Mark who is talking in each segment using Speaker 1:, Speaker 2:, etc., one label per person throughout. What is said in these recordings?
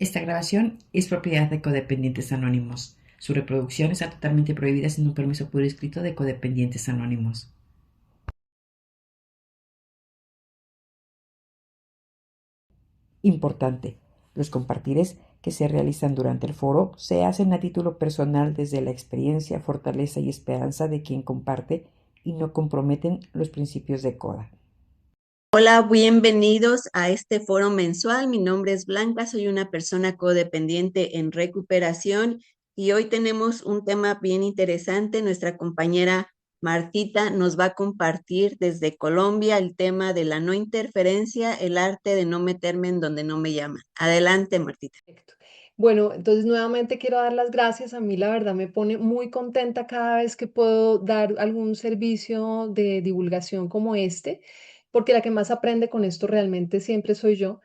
Speaker 1: Esta grabación es propiedad de Codependientes Anónimos. Su reproducción está totalmente prohibida sin un permiso por escrito de Codependientes Anónimos. Importante: los compartires que se realizan durante el foro se hacen a título personal desde la experiencia, fortaleza y esperanza de quien comparte y no comprometen los principios de CODA.
Speaker 2: Hola, bienvenidos a este foro mensual. Mi nombre es Blanca, soy una persona codependiente en recuperación y hoy tenemos un tema bien interesante. Nuestra compañera Martita nos va a compartir desde Colombia el tema de la no interferencia, el arte de no meterme en donde no me llaman. Adelante, Martita.
Speaker 3: Perfecto. Bueno, entonces nuevamente quiero dar las gracias. A mí la verdad me pone muy contenta cada vez que puedo dar algún servicio de divulgación como este, porque la que más aprende con esto realmente siempre soy yo,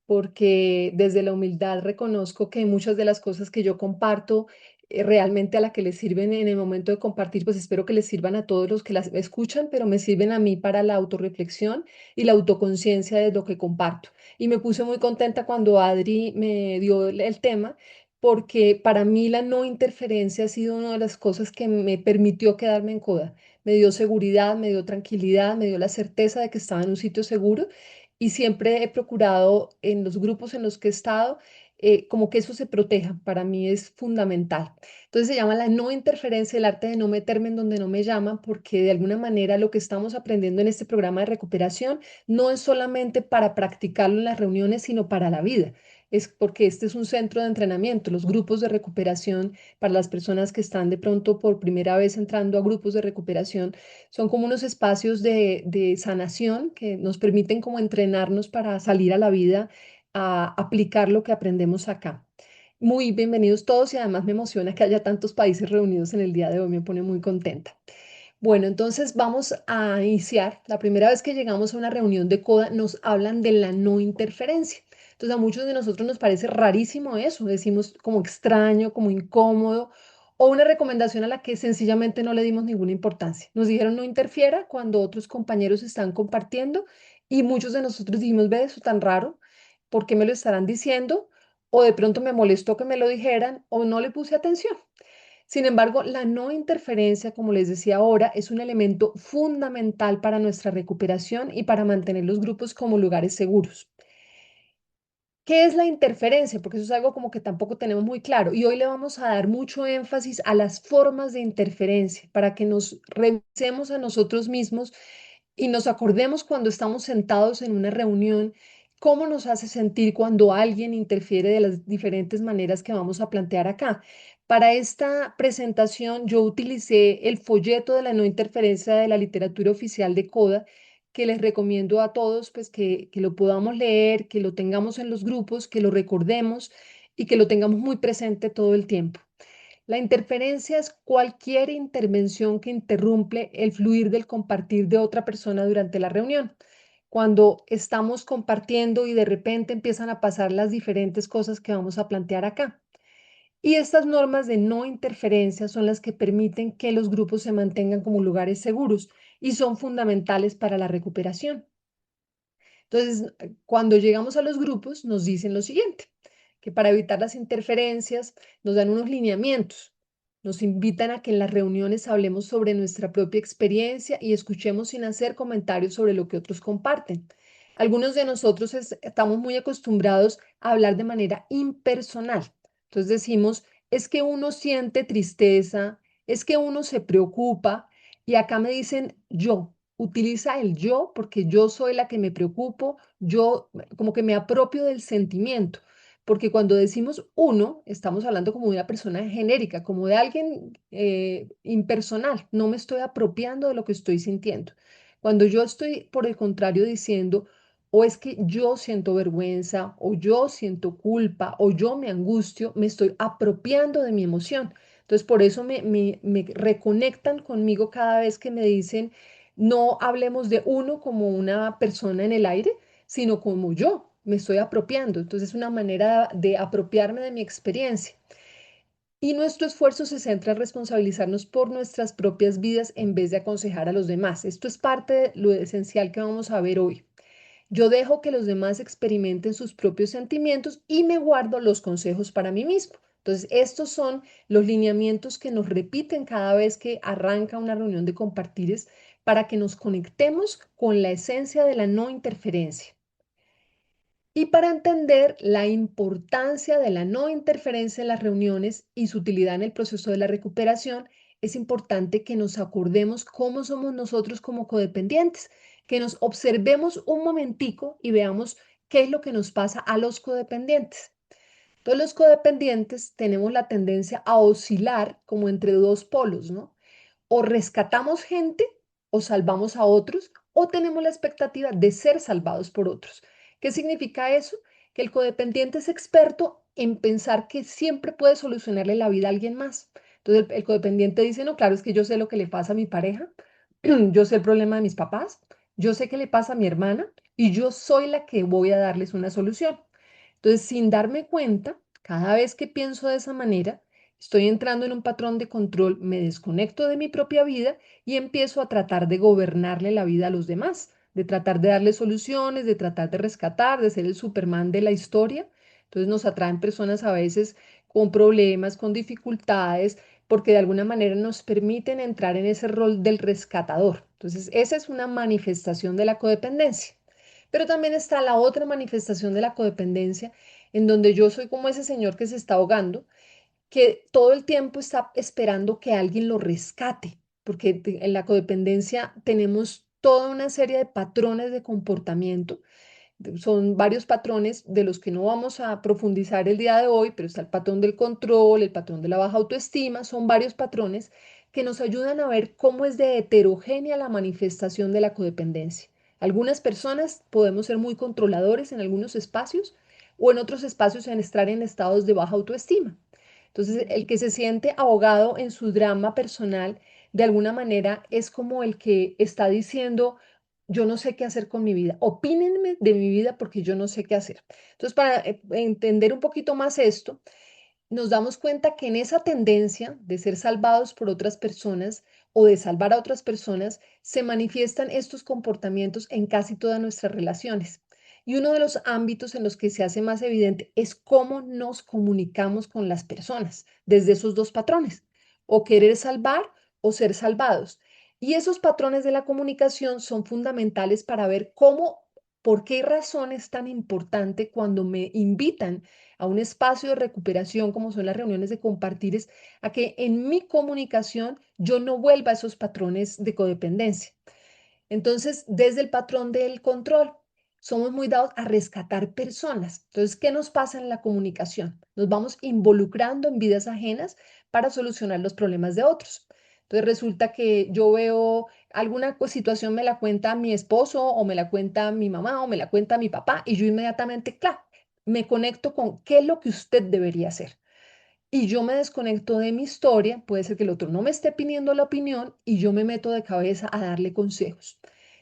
Speaker 3: porque desde la humildad reconozco que muchas de las cosas que yo comparto, realmente a la que les sirven en el momento de compartir, pues espero que les sirvan a todos los que las escuchan, pero me sirven a mí para la autorreflexión y la autoconciencia de lo que comparto. Y me puse muy contenta cuando Adri me dio el tema, porque para mí la no interferencia ha sido una de las cosas que me permitió quedarme en CODA. Me dio seguridad, me dio tranquilidad, me dio la certeza de que estaba en un sitio seguro y siempre he procurado en los grupos en los que he estado, como que eso se proteja. Para mí es fundamental. Entonces se llama la no interferencia, el arte de no meterme en donde no me llaman, porque de alguna manera lo que estamos aprendiendo en este programa de recuperación no es solamente para practicarlo en las reuniones, sino para la vida. Es porque este es un centro de entrenamiento. Los grupos de recuperación, para las personas que están de pronto por primera vez entrando a grupos de recuperación, son como unos espacios de sanación que nos permiten como entrenarnos para salir a la vida a aplicar lo que aprendemos acá. Muy bienvenidos todos y además me emociona que haya tantos países reunidos en el día de hoy, me pone muy contenta. Bueno, entonces vamos a iniciar. La primera vez que llegamos a una reunión de CODA nos hablan de la no interferencia. Entonces a muchos de nosotros nos parece rarísimo eso, decimos como extraño, como incómodo, o una recomendación a la que sencillamente no le dimos ninguna importancia. Nos dijeron no interfiera cuando otros compañeros están compartiendo y muchos de nosotros dijimos, ve eso tan raro, ¿por qué me lo estarán diciendo? O de pronto me molestó que me lo dijeran o no le puse atención. Sin embargo, la no interferencia, como les decía ahora, es un elemento fundamental para nuestra recuperación y para mantener los grupos como lugares seguros. ¿Qué es la interferencia? Porque eso es algo como que tampoco tenemos muy claro. Y hoy le vamos a dar mucho énfasis a las formas de interferencia para que nos revisemos a nosotros mismos y nos acordemos cuando estamos sentados en una reunión, cómo nos hace sentir cuando alguien interfiere de las diferentes maneras que vamos a plantear acá. Para esta presentación yo utilicé el folleto de la no interferencia de la literatura oficial de CODA, que les recomiendo a todos, pues que lo podamos leer, que lo tengamos en los grupos, que lo recordemos y que lo tengamos muy presente todo el tiempo. La interferencia es cualquier intervención que interrumpe el fluir del compartir de otra persona durante la reunión. Cuando estamos compartiendo y de repente empiezan a pasar las diferentes cosas que vamos a plantear acá. Y estas normas de no interferencia son las que permiten que los grupos se mantengan como lugares seguros y son fundamentales para la recuperación. Entonces, cuando llegamos a los grupos, nos dicen lo siguiente, que para evitar las interferencias nos dan unos lineamientos. Nos invitan a que en las reuniones hablemos sobre nuestra propia experiencia y escuchemos sin hacer comentarios sobre lo que otros comparten. Algunos de nosotros estamos muy acostumbrados a hablar de manera impersonal. Entonces decimos, es que uno siente tristeza, es que uno se preocupa y acá me dicen yo. Utiliza el yo porque yo soy la que me preocupo, yo como que me apropio del sentimiento, porque cuando decimos uno, estamos hablando como de una persona genérica, como de alguien impersonal, no me estoy apropiando de lo que estoy sintiendo. Cuando yo estoy, por el contrario, diciendo, o es que yo siento vergüenza, o yo siento culpa, o yo me angustio, me estoy apropiando de mi emoción. Entonces, por eso me reconectan conmigo cada vez que me dicen, no hablemos de uno como una persona en el aire, sino como yo me estoy apropiando. Entonces es una manera de apropiarme de mi experiencia. Y nuestro esfuerzo se centra en responsabilizarnos por nuestras propias vidas en vez de aconsejar a los demás. Esto es parte de lo esencial que vamos a ver hoy. Yo dejo que los demás experimenten sus propios sentimientos y me guardo los consejos para mí mismo. Entonces, estos son los lineamientos que nos repiten cada vez que arranca una reunión de compartires para que nos conectemos con la esencia de la no interferencia. Y para entender la importancia de la no interferencia en las reuniones y su utilidad en el proceso de la recuperación, es importante que nos acordemos cómo somos nosotros como codependientes, que nos observemos un momentico y veamos qué es lo que nos pasa a los codependientes. Todos los codependientes tenemos la tendencia a oscilar como entre dos polos, ¿no? O rescatamos gente o salvamos a otros o tenemos la expectativa de ser salvados por otros. ¿Qué significa eso? Que el codependiente es experto en pensar que siempre puede solucionarle la vida a alguien más. Entonces el codependiente dice, no, claro, es que yo sé lo que le pasa a mi pareja, yo sé el problema de mis papás, yo sé qué le pasa a mi hermana y yo soy la que voy a darles una solución. Entonces, sin darme cuenta, cada vez que pienso de esa manera, estoy entrando en un patrón de control, me desconecto de mi propia vida y empiezo a tratar de gobernarle la vida a los demás, de tratar de darle soluciones, de tratar de rescatar, de ser el Superman de la historia. Entonces nos atraen personas a veces con problemas, con dificultades, porque de alguna manera nos permiten entrar en ese rol del rescatador. Entonces, esa es una manifestación de la codependencia. Pero también está la otra manifestación de la codependencia, en donde yo soy como ese señor que se está ahogando, que todo el tiempo está esperando que alguien lo rescate, porque en la codependencia tenemos toda una serie de patrones de comportamiento. Son varios patrones de los que no vamos a profundizar el día de hoy, pero está el patrón del control, el patrón de la baja autoestima, son varios patrones que nos ayudan a ver cómo es de heterogénea la manifestación de la codependencia. Algunas personas podemos ser muy controladores en algunos espacios o en otros espacios en estar en estados de baja autoestima. Entonces, el que se siente ahogado en su drama personal, de alguna manera es como el que está diciendo, yo no sé qué hacer con mi vida, opínenme de mi vida porque yo no sé qué hacer. Entonces, para entender un poquito más esto, nos damos cuenta que en esa tendencia de ser salvados por otras personas o de salvar a otras personas, se manifiestan estos comportamientos en casi todas nuestras relaciones. Y uno de los ámbitos en los que se hace más evidente es cómo nos comunicamos con las personas desde esos dos patrones, o querer salvar o ser salvados. Y esos patrones de la comunicación son fundamentales para ver cómo, por qué razón es tan importante cuando me invitan a un espacio de recuperación como son las reuniones de compartires, a que en mi comunicación yo no vuelva a esos patrones de codependencia. Entonces, desde el patrón del control, somos muy dados a rescatar personas. Entonces, ¿qué nos pasa en la comunicación? Nos vamos involucrando en vidas ajenas para solucionar los problemas de otros. Entonces, resulta que yo veo alguna situación, me la cuenta mi esposo o me la cuenta mi mamá o me la cuenta mi papá y yo inmediatamente, claro, me conecto con qué es lo que usted debería hacer y yo me desconecto de mi historia, puede ser que el otro no me esté pidiendo la opinión y yo me meto de cabeza a darle consejos.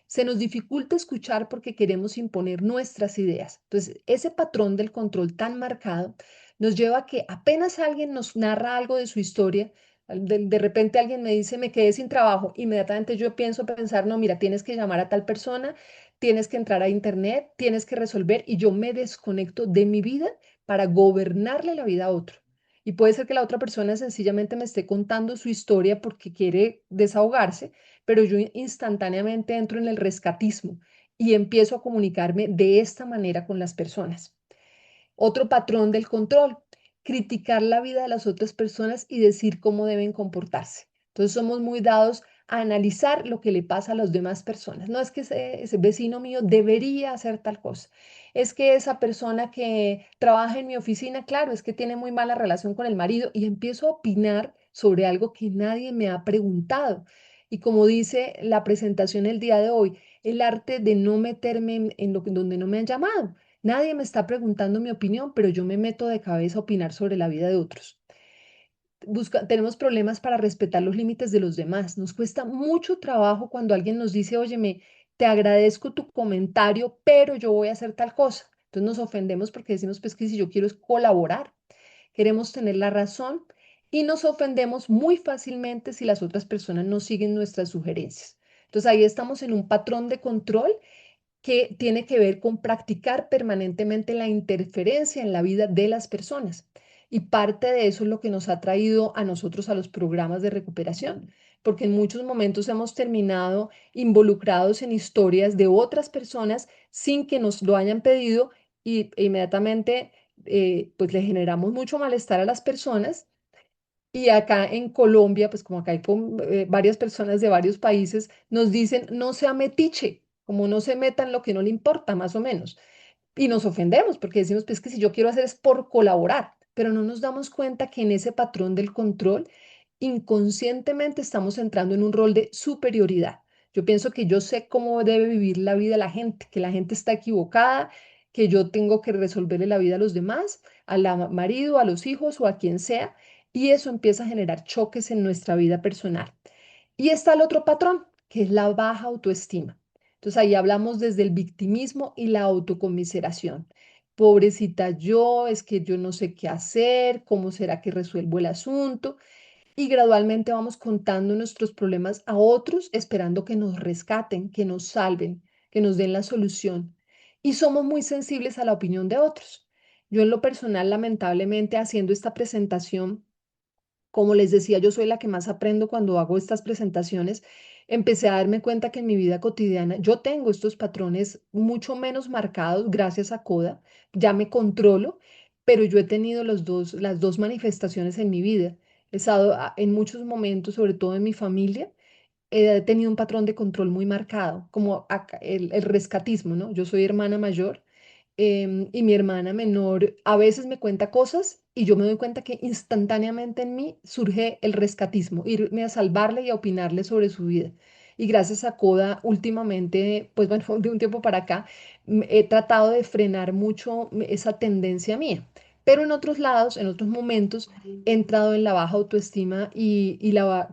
Speaker 3: Se nos dificulta escuchar porque queremos imponer nuestras ideas. Entonces, ese patrón del control tan marcado nos lleva a que apenas alguien nos narra algo de su historia, de repente alguien me dice, me quedé sin trabajo, inmediatamente yo pienso pensar, no, mira, tienes que llamar a tal persona, tienes que entrar a internet, tienes que resolver y yo me desconecto de mi vida para gobernarle la vida a otro. Y puede ser que la otra persona sencillamente me esté contando su historia porque quiere desahogarse, pero yo instantáneamente entro en el rescatismo y empiezo a comunicarme de esta manera con las personas. Otro patrón del control, criticar la vida de las otras personas y decir cómo deben comportarse. Entonces somos muy dados a analizar lo que le pasa a las demás personas. No es que ese vecino mío debería hacer tal cosa. Es que esa persona que trabaja en mi oficina, claro, es que tiene muy mala relación con el marido y empiezo a opinar sobre algo que nadie me ha preguntado. Y como dice la presentación el día de hoy, el arte de no meterme en lo donde no me han llamado. Nadie me está preguntando mi opinión, pero yo me meto de cabeza a opinar sobre la vida de otros. Tenemos problemas para respetar los límites de los demás. Nos cuesta mucho trabajo cuando alguien nos dice, óyeme, te agradezco tu comentario, pero yo voy a hacer tal cosa. Entonces nos ofendemos porque decimos, pues que si yo quiero es colaborar, queremos tener la razón y nos ofendemos muy fácilmente si las otras personas no siguen nuestras sugerencias. Entonces ahí estamos en un patrón de control que tiene que ver con practicar permanentemente la interferencia en la vida de las personas. Y parte de eso es lo que nos ha traído a nosotros a los programas de recuperación, porque en muchos momentos hemos terminado involucrados en historias de otras personas sin que nos lo hayan pedido e inmediatamente pues le generamos mucho malestar a las personas. Y acá en Colombia, pues como acá hay varias personas de varios países, nos dicen no sea metiche, como no se meta en lo que no le importa, más o menos. Y nos ofendemos porque decimos, pues que si yo quiero hacer es por colaborar, pero no nos damos cuenta que en ese patrón del control, inconscientemente estamos entrando en un rol de superioridad. Yo pienso que yo sé cómo debe vivir la vida la gente, que la gente está equivocada, que yo tengo que resolverle la vida a los demás, marido, a los hijos o a quien sea, y eso empieza a generar choques en nuestra vida personal. Y está el otro patrón, que es la baja autoestima. Entonces ahí hablamos desde el victimismo y la autocomiseración. Pobrecita yo, es que yo no sé qué hacer, cómo será que resuelvo el asunto. Y gradualmente vamos contando nuestros problemas a otros, esperando que nos rescaten, que nos salven, que nos den la solución. Y somos muy sensibles a la opinión de otros. Yo en lo personal, lamentablemente, haciendo esta presentación, como les decía, yo soy la que más aprendo cuando hago estas presentaciones. Empecé a darme cuenta que en mi vida cotidiana yo tengo estos patrones mucho menos marcados gracias a Coda. Ya me controlo, pero yo he tenido las dos manifestaciones en mi vida. He estado en muchos momentos, sobre todo en mi familia, he tenido un patrón de control muy marcado, como el rescatismo, ¿no? Yo soy hermana mayor y mi hermana menor a veces me cuenta cosas y yo me doy cuenta que instantáneamente en mí surge el rescatismo, irme a salvarle y a opinarle sobre su vida. Y gracias a Coda, últimamente, pues bueno, de un tiempo para acá, he tratado de frenar mucho esa tendencia mía. Pero en otros lados, en otros momentos, he entrado en la baja autoestima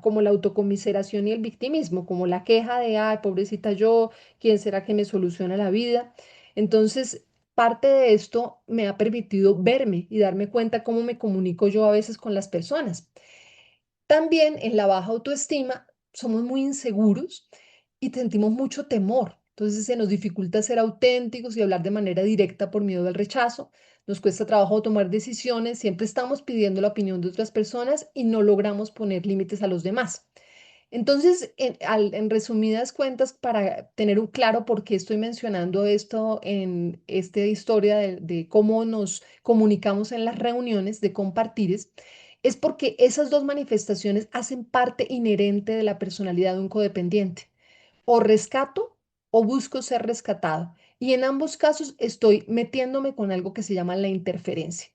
Speaker 3: como la autocomiseración y el victimismo, como la queja de, ay, pobrecita yo, ¿quién será que me soluciona la vida? Entonces, parte de esto me ha permitido verme y darme cuenta cómo me comunico yo a veces con las personas. También en la baja autoestima somos muy inseguros y sentimos mucho temor. Entonces se nos dificulta ser auténticos y hablar de manera directa por miedo al rechazo. Nos cuesta trabajo tomar decisiones, siempre estamos pidiendo la opinión de otras personas y no logramos poner límites a los demás. Entonces, en resumidas cuentas, para tener un claro por qué estoy mencionando esto en esta historia de cómo nos comunicamos en las reuniones de compartires, es porque esas dos manifestaciones hacen parte inherente de la personalidad de un codependiente. O rescato o busco ser rescatado. Y en ambos casos estoy metiéndome con algo que se llama la interferencia.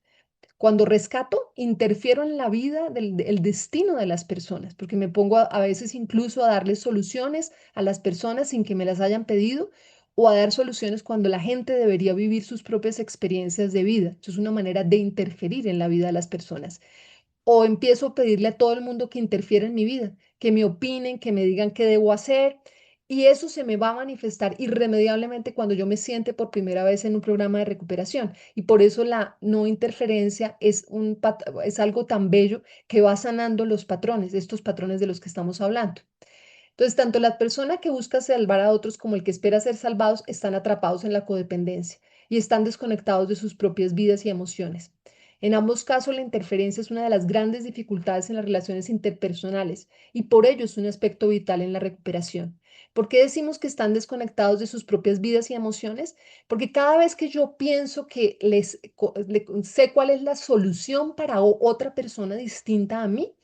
Speaker 3: Cuando rescato, interfiero en la vida, el destino de las personas, porque me pongo a veces incluso a darles soluciones a las personas sin que me las hayan pedido o a dar soluciones cuando la gente debería vivir sus propias experiencias de vida. Eso es una manera de interferir en la vida de las personas. O empiezo a pedirle a todo el mundo que interfiera en mi vida, que me opinen, que me digan qué debo hacer. Y eso se me va a manifestar irremediablemente cuando yo me siente por primera vez en un programa de recuperación. Y por eso la no interferencia es algo tan bello que va sanando los patrones, estos patrones de los que estamos hablando. Entonces, tanto la persona que busca salvar a otros como el que espera ser salvados están atrapados en la codependencia y están desconectados de sus propias vidas y emociones. En ambos casos, la interferencia es una de las grandes dificultades en las relaciones interpersonales y por ello es un aspecto vital en la recuperación. ¿Por qué decimos que están desconectados de sus propias vidas y emociones? Porque cada vez que yo pienso que sé cuál es la solución para otra persona distinta a mí,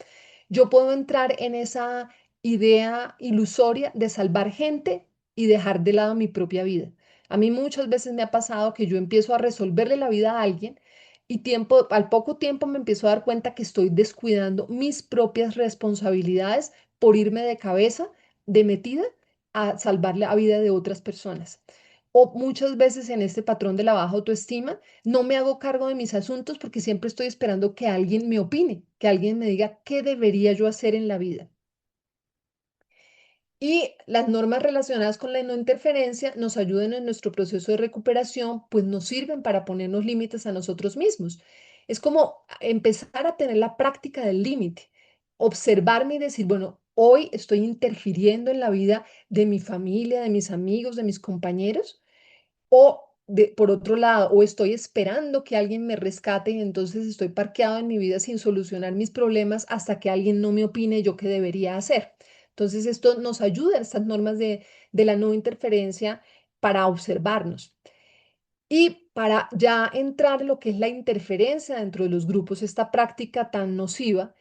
Speaker 3: yo puedo entrar en esa idea ilusoria de salvar gente y dejar de lado mi propia vida. A mí muchas veces me ha pasado que yo empiezo a resolverle la vida a alguien y al poco tiempo me empiezo a dar cuenta que estoy descuidando mis propias responsabilidades por irme de cabeza, de metida, a salvar la vida de otras personas. O muchas veces en este patrón de la baja autoestima no me hago cargo de mis asuntos porque siempre estoy esperando que alguien me opine, que alguien me diga qué debería yo hacer en la vida. Y las normas relacionadas con la no interferencia nos ayudan en nuestro proceso de recuperación, pues nos sirven para ponernos límites a nosotros mismos. Es como empezar a tener la práctica del límite, observarme y decir, bueno, hoy estoy interfiriendo en la vida de mi familia, de mis amigos, de mis compañeros. por otro lado, o estoy esperando que alguien me rescate y entonces estoy parqueado en mi vida sin solucionar mis problemas hasta que alguien no me opine yo qué debería hacer. Entonces, esto nos ayuda, estas normas de la no interferencia, para observarnos. Y para ya entrar en lo que es la interferencia dentro de los grupos, esta práctica tan nociva.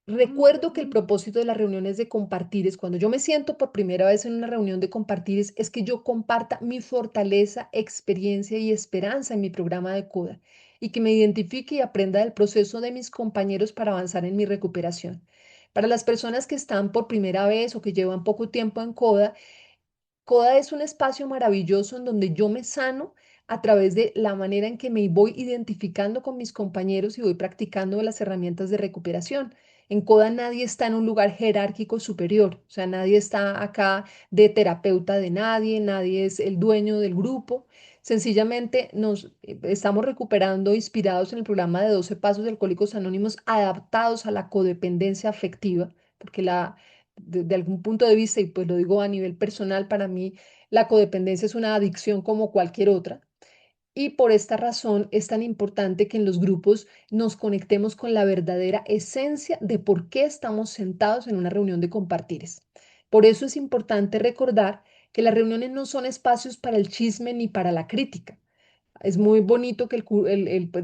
Speaker 3: Recuerdo que el propósito de las reuniones de compartires, cuando yo me siento por primera vez en una reunión de compartires, es que yo comparta mi fortaleza, experiencia y esperanza en mi programa de CODA y que me identifique y aprenda del proceso de mis compañeros para avanzar en mi recuperación. Para las personas que están por primera vez o que llevan poco tiempo en CODA, CODA es un espacio maravilloso en donde yo me sano a través de la manera en que me voy identificando con mis compañeros y voy practicando las herramientas de recuperación. En CODA nadie está en un lugar jerárquico superior, o sea, nadie está acá de terapeuta de nadie, nadie es el dueño del grupo. Sencillamente nos estamos recuperando inspirados en el programa de 12 Pasos de Alcohólicos Anónimos, adaptados a la codependencia afectiva, porque de algún punto de vista, y pues lo digo a nivel personal, para mí la codependencia es una adicción como cualquier otra. Y por esta razón es tan importante que en los grupos nos conectemos con la verdadera esencia de por qué estamos sentados en una reunión de compartires. Por eso es importante recordar que las reuniones no son espacios para el chisme ni para la crítica. Es muy bonito que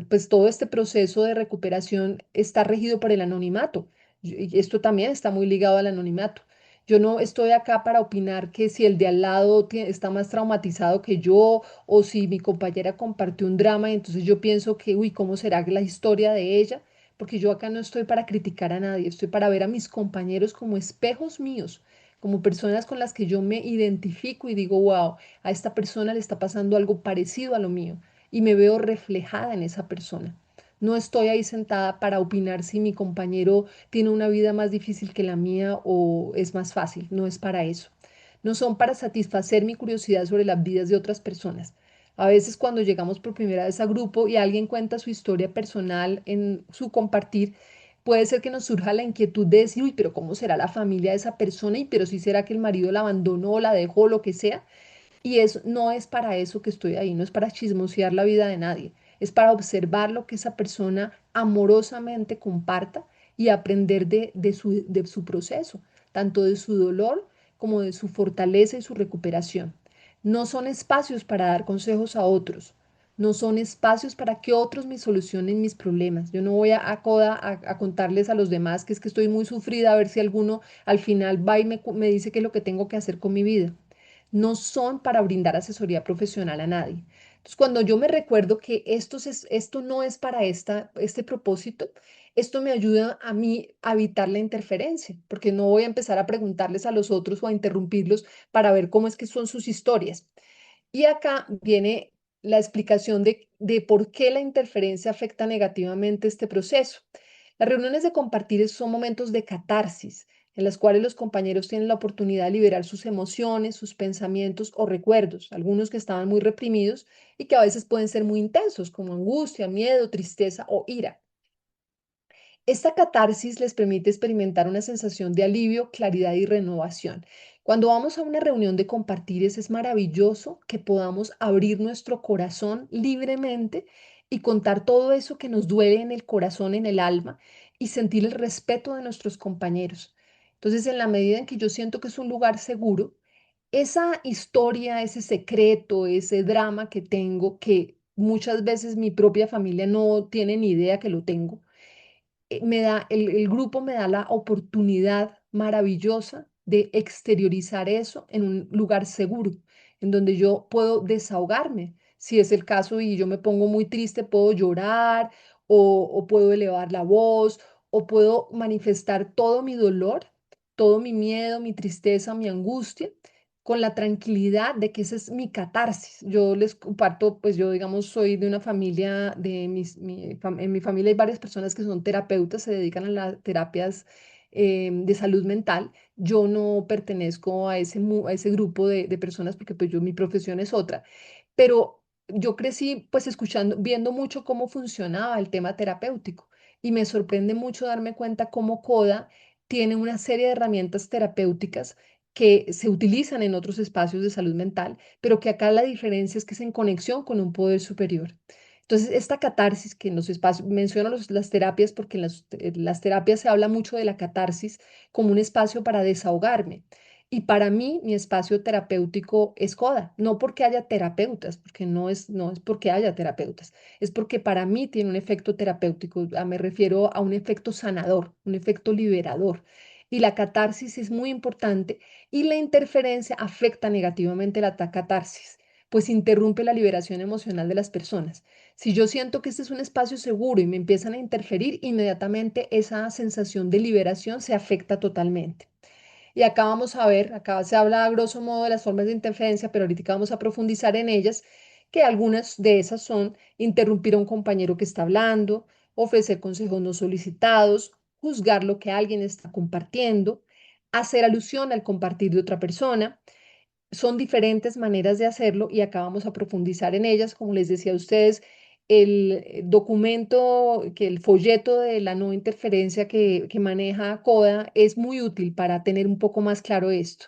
Speaker 3: pues todo este proceso de recuperación está regido por el anonimato. Y esto también está muy ligado al anonimato. Yo no estoy acá para opinar que si el de al lado está más traumatizado que yo o si mi compañera compartió un drama y entonces yo pienso que, uy, ¿cómo será la historia de ella? Porque yo acá no estoy para criticar a nadie, estoy para ver a mis compañeros como espejos míos, como personas con las que yo me identifico y digo, wow, a esta persona le está pasando algo parecido a lo mío y me veo reflejada en esa persona. No estoy ahí sentada para opinar si mi compañero tiene una vida más difícil que la mía o es más fácil. No es para eso. No son para satisfacer mi curiosidad sobre las vidas de otras personas. A veces cuando llegamos por primera vez a grupo y alguien cuenta su historia personal en su compartir, puede ser que nos surja la inquietud de decir, uy, pero ¿cómo será la familia de esa persona? Y pero si será que el marido la abandonó o la dejó, lo que sea. Y eso no es para eso que estoy ahí, no es para chismosear la vida de nadie, es para observar lo que esa persona amorosamente comparta y aprender de su proceso, tanto de su dolor como de su fortaleza y su recuperación. No son espacios para dar consejos a otros, no son espacios para que otros me solucionen mis problemas. Yo no voy a coda a contarles a los demás que es que estoy muy sufrida, a ver si alguno al final va y me dice qué es lo que tengo que hacer con mi vida. No son para brindar asesoría profesional a nadie. Entonces, cuando yo me recuerdo que esto no es para este propósito, esto me ayuda a mí a evitar la interferencia, porque no voy a empezar a preguntarles a los otros o a interrumpirlos para ver cómo es que son sus historias. Y acá viene la explicación de por qué la interferencia afecta negativamente este proceso. Las reuniones de compartir son momentos de catarsis, en las cuales los compañeros tienen la oportunidad de liberar sus emociones, sus pensamientos o recuerdos, algunos que estaban muy reprimidos y que a veces pueden ser muy intensos, como angustia, miedo, tristeza o ira. Esta catarsis les permite experimentar una sensación de alivio, claridad y renovación. Cuando vamos a una reunión de compartires es maravilloso que podamos abrir nuestro corazón libremente y contar todo eso que nos duele en el corazón, en el alma y sentir el respeto de nuestros compañeros. Entonces, en la medida en que yo siento que es un lugar seguro, esa historia, ese secreto, ese drama que tengo, que muchas veces mi propia familia no tiene ni idea que lo tengo, el grupo me da la oportunidad maravillosa de exteriorizar eso en un lugar seguro, en donde yo puedo desahogarme. Si es el caso y yo me pongo muy triste, puedo llorar o puedo elevar la voz o puedo manifestar todo mi dolor, todo mi miedo, mi tristeza, mi angustia, con la tranquilidad de que esa es mi catarsis. Yo les comparto, pues yo digamos soy de una familia, en mi familia hay varias personas que son terapeutas, se dedican a las terapias de salud mental. Yo no pertenezco a ese grupo de personas porque pues yo mi profesión es otra, pero yo crecí pues escuchando, viendo mucho cómo funcionaba el tema terapéutico y me sorprende mucho darme cuenta cómo CODA tiene una serie de herramientas terapéuticas que se utilizan en otros espacios de salud mental, pero que acá la diferencia es que es en conexión con un poder superior. Entonces, esta catarsis que en los espacios, menciono las terapias porque en las terapias se habla mucho de la catarsis como un espacio para desahogarme. Y para mí, mi espacio terapéutico es CODA, no porque haya terapeutas, porque no es porque haya terapeutas, es porque para mí tiene un efecto terapéutico, me refiero a un efecto sanador, un efecto liberador. Y la catarsis es muy importante y la interferencia afecta negativamente la catarsis, pues interrumpe la liberación emocional de las personas. Si yo siento que este es un espacio seguro y me empiezan a interferir, inmediatamente esa sensación de liberación se afecta totalmente. Y acá vamos a ver, acá se habla a grosso modo de las formas de interferencia, pero ahorita vamos a profundizar en ellas, que algunas de esas son interrumpir a un compañero que está hablando, ofrecer consejos no solicitados, juzgar lo que alguien está compartiendo, hacer alusión al compartir de otra persona. Son diferentes maneras de hacerlo y acá vamos a profundizar en ellas. Como les decía a ustedes, el documento, que el folleto de la no interferencia que maneja CODA es muy útil para tener un poco más claro esto.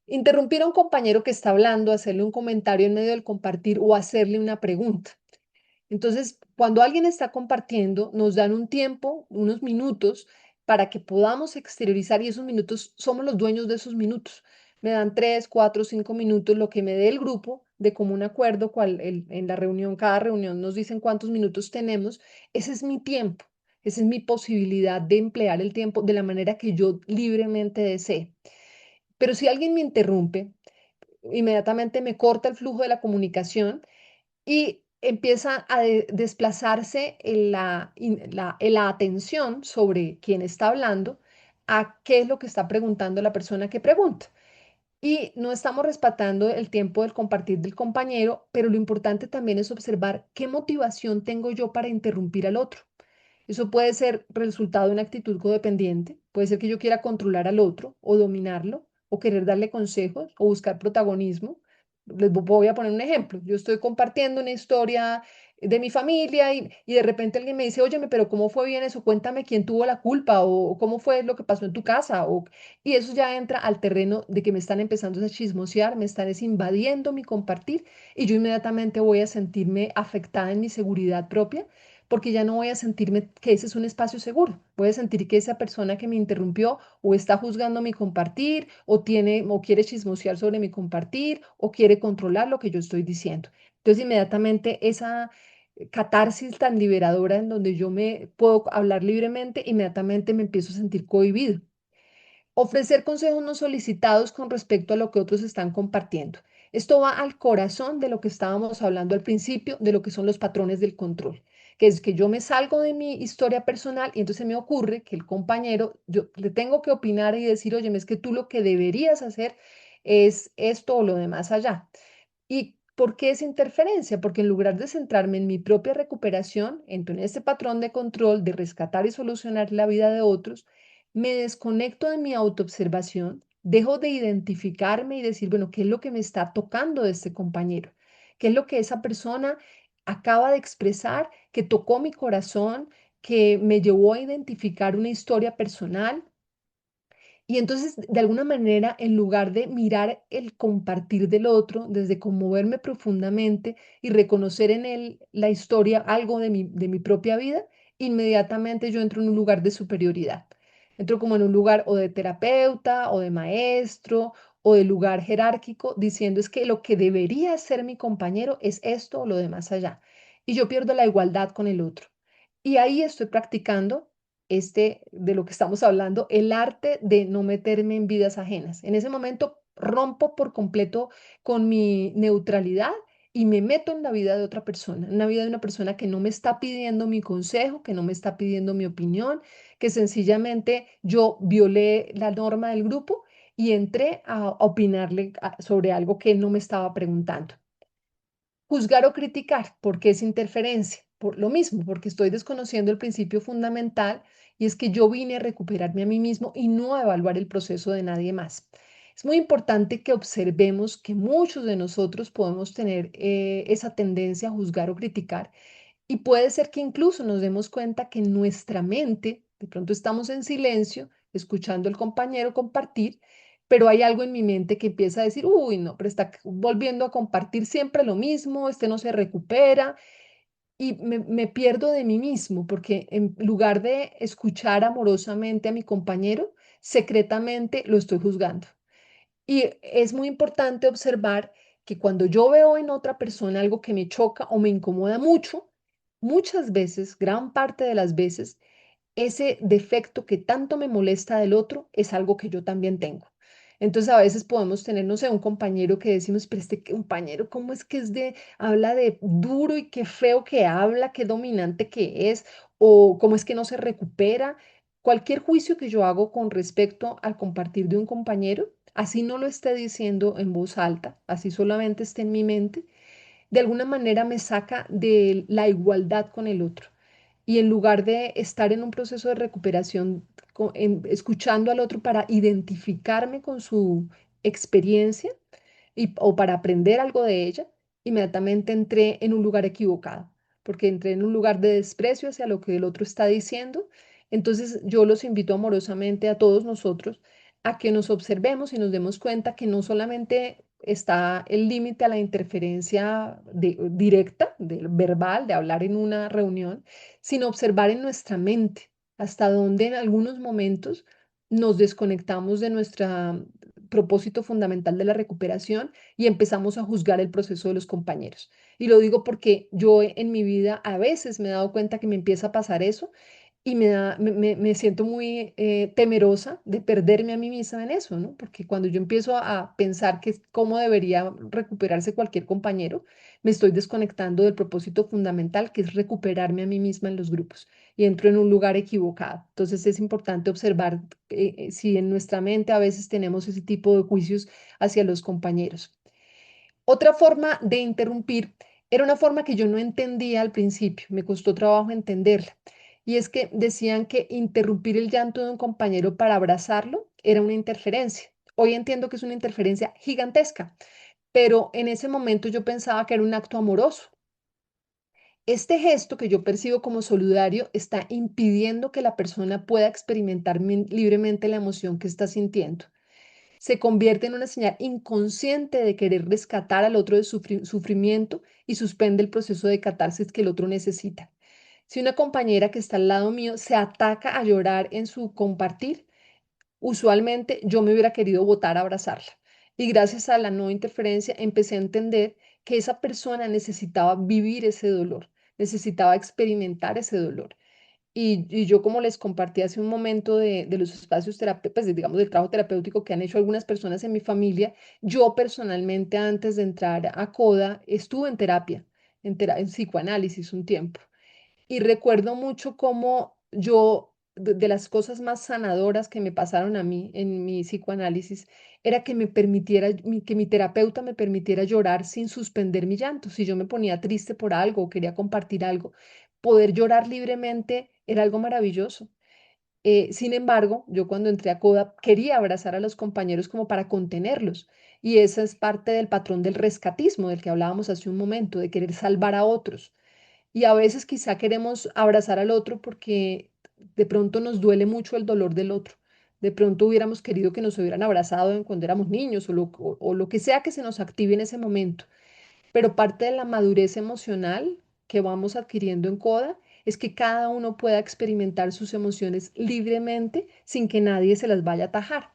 Speaker 3: Interrumpir a un compañero que está hablando, hacerle un comentario en medio del compartir o hacerle una pregunta. Entonces, cuando alguien está compartiendo, nos dan un tiempo, unos minutos, para que podamos exteriorizar y esos minutos, somos los dueños de esos minutos. Me dan 3, 4, 5 minutos, lo que me dé el grupo de común acuerdo, en la reunión, cada reunión nos dicen cuántos minutos tenemos. Ese es mi tiempo, esa es mi posibilidad de emplear el tiempo de la manera que yo libremente desee. Pero si alguien me interrumpe, inmediatamente me corta el flujo de la comunicación y empieza a desplazarse la atención sobre quien está hablando a qué es lo que está preguntando la persona que pregunta. Y no estamos respetando el tiempo del compartir del compañero, pero lo importante también es observar qué motivación tengo yo para interrumpir al otro. Eso puede ser resultado de una actitud codependiente, puede ser que yo quiera controlar al otro o dominarlo o querer darle consejos o buscar protagonismo. Voy a poner un ejemplo. Yo estoy compartiendo una historia de mi familia y de repente alguien me dice, óyeme, pero ¿cómo fue bien eso? Cuéntame quién tuvo la culpa o cómo fue lo que pasó en tu casa. Y eso ya entra al terreno de que me están empezando a chismosear, me están invadiendo mi compartir y yo inmediatamente voy a sentirme afectada en mi seguridad propia porque ya no voy a sentirme que ese es un espacio seguro. Voy a sentir que esa persona que me interrumpió o está juzgando mi compartir o quiere chismosear sobre mi compartir o quiere controlar lo que yo estoy diciendo. Entonces, inmediatamente esa catarsis tan liberadora en donde yo me puedo hablar libremente, inmediatamente me empiezo a sentir cohibido. Ofrecer consejos no solicitados con respecto a lo que otros están compartiendo. Esto va al corazón de lo que estábamos hablando al principio, de lo que son los patrones del control, que es que yo me salgo de mi historia personal y entonces me ocurre que el compañero, yo le tengo que opinar y decir, oye, es que tú lo que deberías hacer es esto o lo demás allá. ¿Y por qué esa interferencia? Porque en lugar de centrarme en mi propia recuperación, en este patrón de control, de rescatar y solucionar la vida de otros, me desconecto de mi autoobservación, dejo de identificarme y decir, bueno, ¿qué es lo que me está tocando de este compañero? ¿Qué es lo que esa persona acaba de expresar que tocó mi corazón, que me llevó a identificar una historia personal? Y entonces, de alguna manera, en lugar de mirar el compartir del otro, desde conmoverme profundamente y reconocer en él la historia, algo de mi propia vida, inmediatamente yo entro en un lugar de superioridad. Entro como en un lugar o de terapeuta o de maestro o de lugar jerárquico, diciendo es que lo que debería ser mi compañero es esto o lo de más allá. Y yo pierdo la igualdad con el otro. Y ahí estoy practicando de lo que estamos hablando, el arte de no meterme en vidas ajenas. En ese momento rompo por completo con mi neutralidad y me meto en la vida de otra persona, en la vida de una persona que no me está pidiendo mi consejo, que no me está pidiendo mi opinión, que sencillamente yo violé la norma del grupo y entré a opinarle sobre algo que él no me estaba preguntando. Juzgar o criticar, porque es interferencia. Por lo mismo, porque estoy desconociendo el principio fundamental y es que yo vine a recuperarme a mí mismo y no a evaluar el proceso de nadie más. Es muy importante que observemos que muchos de nosotros podemos tener esa tendencia a juzgar o criticar y puede ser que incluso nos demos cuenta que en nuestra mente, de pronto estamos en silencio, escuchando al compañero compartir, pero hay algo en mi mente que empieza a decir, uy, no, pero está volviendo a compartir siempre lo mismo, este no se recupera y me pierdo de mí mismo, porque en lugar de escuchar amorosamente a mi compañero, secretamente lo estoy juzgando. Y es muy importante observar que cuando yo veo en otra persona algo que me choca o me incomoda mucho, muchas veces, gran parte de las veces, ese defecto que tanto me molesta del otro es algo que yo también tengo. Entonces a veces podemos tener, no sé, un compañero que decimos, pero este compañero, ¿cómo es que habla de duro y qué feo que habla, qué dominante que es, o cómo es que no se recupera? Cualquier juicio que yo hago con respecto al compartir de un compañero, así no lo esté diciendo en voz alta, así solamente esté en mi mente, de alguna manera me saca de la igualdad con el otro. Y en lugar de estar en un proceso de recuperación, escuchando al otro para identificarme con su experiencia o para aprender algo de ella, inmediatamente entré en un lugar equivocado, porque entré en un lugar de desprecio hacia lo que el otro está diciendo. Entonces yo los invito amorosamente a todos nosotros a que nos observemos y nos demos cuenta que no solamente está el límite a la interferencia directa, verbal, de hablar en una reunión, sino observar en nuestra mente hasta dónde en algunos momentos nos desconectamos de nuestro propósito fundamental de la recuperación y empezamos a juzgar el proceso de los compañeros. Y lo digo porque yo en mi vida a veces me he dado cuenta que me empieza a pasar eso y me siento muy temerosa de perderme a mí misma en eso, ¿no? Porque cuando yo empiezo a pensar que cómo debería recuperarse cualquier compañero, me estoy desconectando del propósito fundamental, que es recuperarme a mí misma en los grupos, y entro en un lugar equivocado. Entonces es importante observar si en nuestra mente a veces tenemos ese tipo de juicios hacia los compañeros. Otra forma de interrumpir era una forma que yo no entendía al principio, me costó trabajo entenderla. Y es que decían que interrumpir el llanto de un compañero para abrazarlo era una interferencia. Hoy entiendo que es una interferencia gigantesca, pero en ese momento yo pensaba que era un acto amoroso. Este gesto que yo percibo como solidario está impidiendo que la persona pueda experimentar libremente la emoción que está sintiendo. Se convierte en una señal inconsciente de querer rescatar al otro de sufrimiento y suspende el proceso de catarsis que el otro necesita. Si una compañera que está al lado mío se ataca a llorar en su compartir, usualmente yo me hubiera querido botar a abrazarla. Y gracias a la no interferencia empecé a entender que esa persona necesitaba vivir ese dolor, necesitaba experimentar ese dolor. Y yo, como les compartí hace un momento de los espacios terapéuticos, pues, digamos, del trabajo terapéutico que han hecho algunas personas en mi familia, yo personalmente antes de entrar a CODA estuve en terapia, en psicoanálisis un tiempo. Y recuerdo mucho cómo yo, de las cosas más sanadoras que me pasaron a mí en mi psicoanálisis, era que me permitiera, que mi terapeuta me permitiera llorar sin suspender mi llanto. Si yo me ponía triste por algo o quería compartir algo, poder llorar libremente era algo maravilloso. Sin embargo, yo cuando entré a CODA quería abrazar a los compañeros como para contenerlos. Y esa es parte del patrón del rescatismo del que hablábamos hace un momento, de querer salvar a otros. Y a veces quizá queremos abrazar al otro porque de pronto nos duele mucho el dolor del otro. De pronto hubiéramos querido que nos hubieran abrazado cuando éramos niños o lo que sea que se nos active en ese momento. Pero parte de la madurez emocional que vamos adquiriendo en CODA es que cada uno pueda experimentar sus emociones libremente sin que nadie se las vaya a atajar.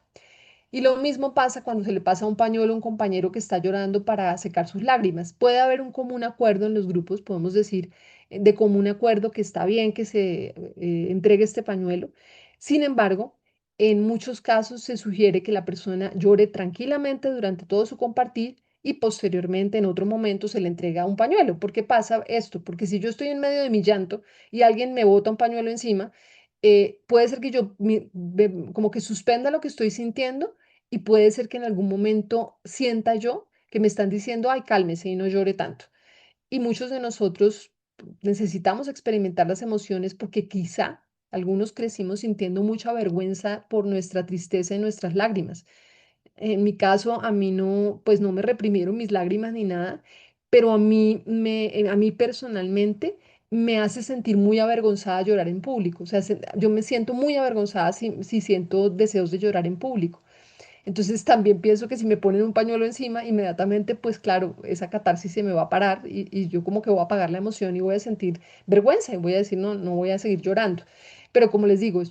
Speaker 3: Y lo mismo pasa cuando se le pasa un pañuelo a un compañero que está llorando para secar sus lágrimas. Puede haber un común acuerdo en los grupos, podemos decir de común acuerdo que está bien que se entregue este pañuelo. Sin embargo, en muchos casos se sugiere que la persona llore tranquilamente durante todo su compartir y posteriormente en otro momento se le entrega un pañuelo. ¿Por qué pasa esto? Porque si yo estoy en medio de mi llanto y alguien me bota un pañuelo encima, puede ser que yo como que suspenda lo que estoy sintiendo y puede ser que en algún momento sienta yo que me están diciendo, ay, cálmese y no llore tanto. Y muchos de nosotros necesitamos experimentar las emociones porque quizá algunos crecimos sintiendo mucha vergüenza por nuestra tristeza y nuestras lágrimas. En mi caso, a mí no, pues no me reprimieron mis lágrimas ni nada, pero a mí personalmente me hace sentir muy avergonzada llorar en público. O sea, yo me siento muy avergonzada si siento deseos de llorar en público. Entonces también pienso que si me ponen un pañuelo encima, inmediatamente, pues claro, esa catarsis se me va a parar y yo como que voy a apagar la emoción y voy a sentir vergüenza y voy a decir, no, no voy a seguir llorando. Pero como les digo,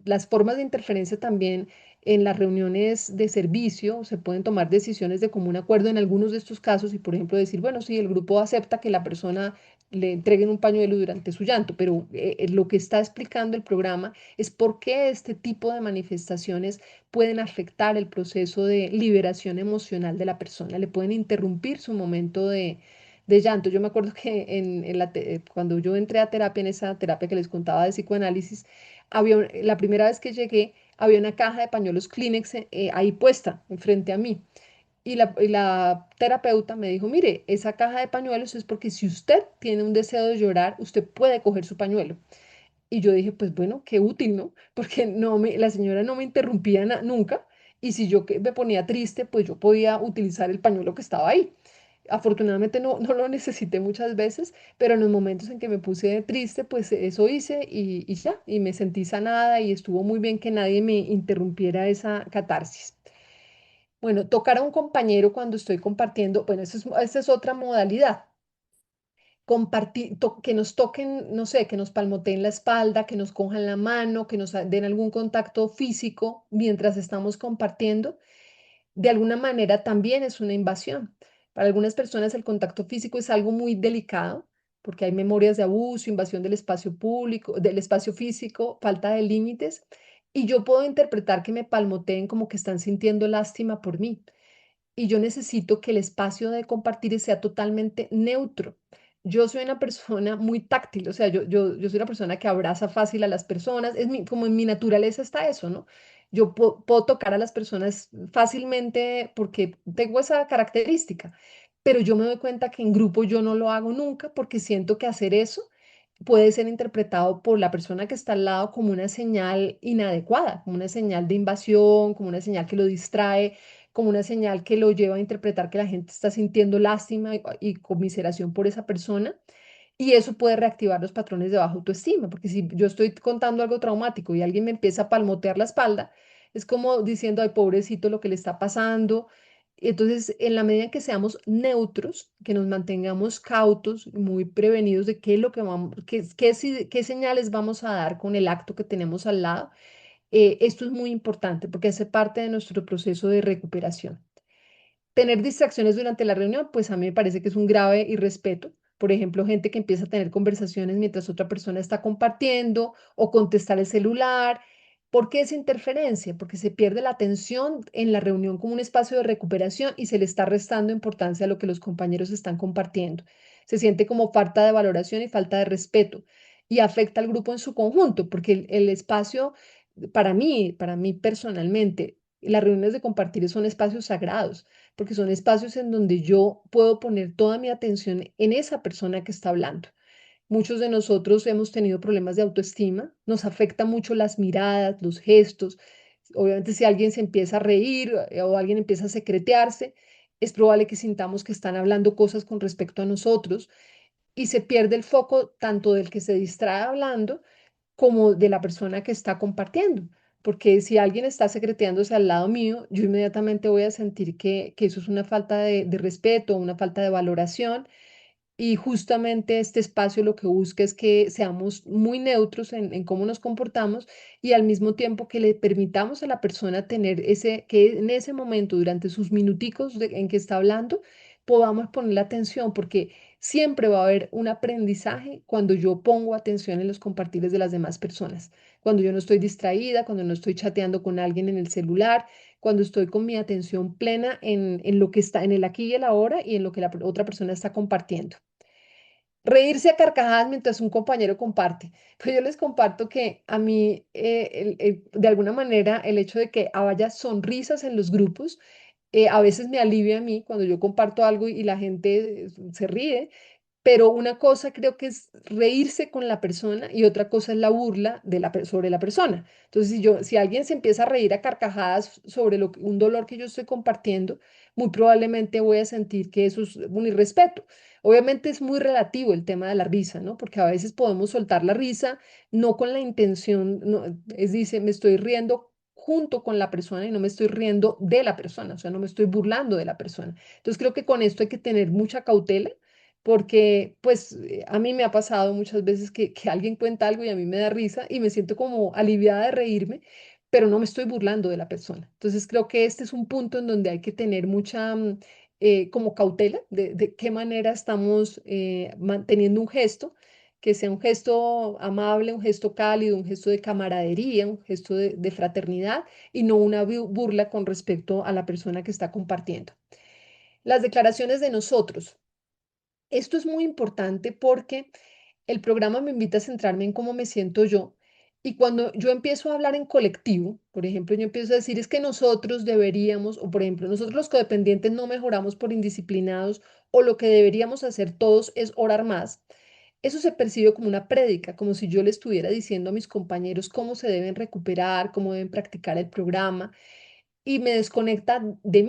Speaker 3: las formas de interferencia también en las reuniones de servicio se pueden tomar decisiones de común acuerdo en algunos de estos casos y, por ejemplo, decir, bueno, sí, el grupo acepta que la persona le entreguen un pañuelo durante su llanto, pero lo que está explicando el programa es por qué este tipo de manifestaciones pueden afectar el proceso de liberación emocional de la persona, le pueden interrumpir su momento de llanto. Yo me acuerdo que cuando yo entré a terapia, en esa terapia que les contaba de psicoanálisis, la primera vez que llegué, había una caja de pañuelos Kleenex ahí puesta frente a mí. Y la terapeuta me dijo, mire, esa caja de pañuelos es porque si usted tiene un deseo de llorar, usted puede coger su pañuelo. Y yo dije, pues bueno, qué útil, ¿no? Porque la señora no me interrumpía nunca. Y si me ponía triste, pues yo podía utilizar el pañuelo que estaba ahí. Afortunadamente no lo necesité muchas veces, pero en los momentos en que me puse triste, pues eso hice y ya, y me sentí sanada y estuvo muy bien que nadie me interrumpiera esa catarsis. Bueno, tocar a un compañero cuando estoy compartiendo, bueno, esa es otra modalidad. Compartir, que nos toquen, no sé, que nos palmoteen la espalda, que nos cojan la mano, que nos den algún contacto físico mientras estamos compartiendo, de alguna manera también es una invasión. Para algunas personas el contacto físico es algo muy delicado porque hay memorias de abuso, invasión del espacio público, del espacio físico, falta de límites, y yo puedo interpretar que me palmoteen como que están sintiendo lástima por mí y yo necesito que el espacio de compartir sea totalmente neutro. Yo soy una persona muy táctil, o sea, yo soy una persona que abraza fácil a las personas, como en mi naturaleza está eso, ¿no? Yo puedo tocar a las personas fácilmente porque tengo esa característica, pero yo me doy cuenta que en grupo yo no lo hago nunca porque siento que hacer eso puede ser interpretado por la persona que está al lado como una señal inadecuada, como una señal de invasión, como una señal que lo distrae, como una señal que lo lleva a interpretar que la gente está sintiendo lástima y conmiseración por esa persona. Y eso puede reactivar los patrones de baja autoestima, porque si yo estoy contando algo traumático y alguien me empieza a palmotear la espalda, es como diciendo, ay, pobrecito, lo que le está pasando. Entonces, en la medida en que seamos neutros, que nos mantengamos cautos, muy prevenidos de qué es lo que vamos, qué señales vamos a dar con el acto que tenemos al lado, esto es muy importante porque hace parte de nuestro proceso de recuperación. Tener distracciones durante la reunión, pues a mí me parece que es un grave irrespeto. Por ejemplo, gente que empieza a tener conversaciones mientras otra persona está compartiendo o contestar el celular. ¿Por qué esa interferencia? Porque se pierde la atención en la reunión como un espacio de recuperación y se le está restando importancia a lo que los compañeros están compartiendo. Se siente como falta de valoración y falta de respeto y afecta al grupo en su conjunto, porque el espacio, para mí personalmente, las reuniones de compartir son espacios sagrados porque son espacios en donde yo puedo poner toda mi atención en esa persona que está hablando. Muchos de nosotros hemos tenido problemas de autoestima, nos afecta mucho las miradas, los gestos. Obviamente si alguien se empieza a reír o alguien empieza a secretearse, es probable que sintamos que están hablando cosas con respecto a nosotros y se pierde el foco tanto del que se distrae hablando como de la persona que está compartiendo. Porque si alguien está secreteándose al lado mío, yo inmediatamente voy a sentir que eso es una falta de respeto, una falta de valoración y justamente este espacio lo que busca es que seamos muy neutros en cómo nos comportamos y al mismo tiempo que le permitamos a la persona tener que en ese momento, durante sus minuticos en que está hablando, podamos poner la atención, porque siempre va a haber un aprendizaje cuando yo pongo atención en los compartibles de las demás personas, cuando yo no estoy distraída, cuando no estoy chateando con alguien en el celular, cuando estoy con mi atención plena en lo que está en el aquí y el ahora y en lo que la otra persona está compartiendo. Reírse a carcajadas mientras un compañero comparte. Pues yo les comparto que a mí, de alguna manera, el hecho de que haya sonrisas en los grupos, a veces me alivia a mí cuando yo comparto algo y la gente se ríe, pero una cosa creo que es reírse con la persona y otra cosa es la burla sobre la persona. Entonces, si alguien se empieza a reír a carcajadas sobre un dolor que yo estoy compartiendo, muy probablemente voy a sentir que eso es un irrespeto. Obviamente es muy relativo el tema de la risa, ¿no? Porque a veces podemos soltar la risa no con la intención, no, dice, me estoy riendo junto con la persona y no me estoy riendo de la persona, o sea, no me estoy burlando de la persona. Entonces creo que con esto hay que tener mucha cautela porque pues a mí me ha pasado muchas veces que alguien cuenta algo y a mí me da risa y me siento como aliviada de reírme, pero no me estoy burlando de la persona. Entonces creo que este es un punto en donde hay que tener mucha como cautela de qué manera estamos manteniendo un gesto, que sea un gesto amable, un gesto cálido, un gesto de camaradería, un gesto de fraternidad y no una burla con respecto a la persona que está compartiendo. Las declaraciones de nosotros. Esto es muy importante porque el programa me invita a centrarme en cómo me siento yo. Y cuando yo empiezo a hablar en colectivo, por ejemplo, yo empiezo a decir es que nosotros deberíamos, o por ejemplo, nosotros los codependientes no mejoramos por indisciplinados, o lo que deberíamos hacer todos es orar más. Eso se percibe como una prédica, como si yo le estuviera diciendo a mis compañeros cómo se deben recuperar, cómo deben practicar el programa y me desconecta de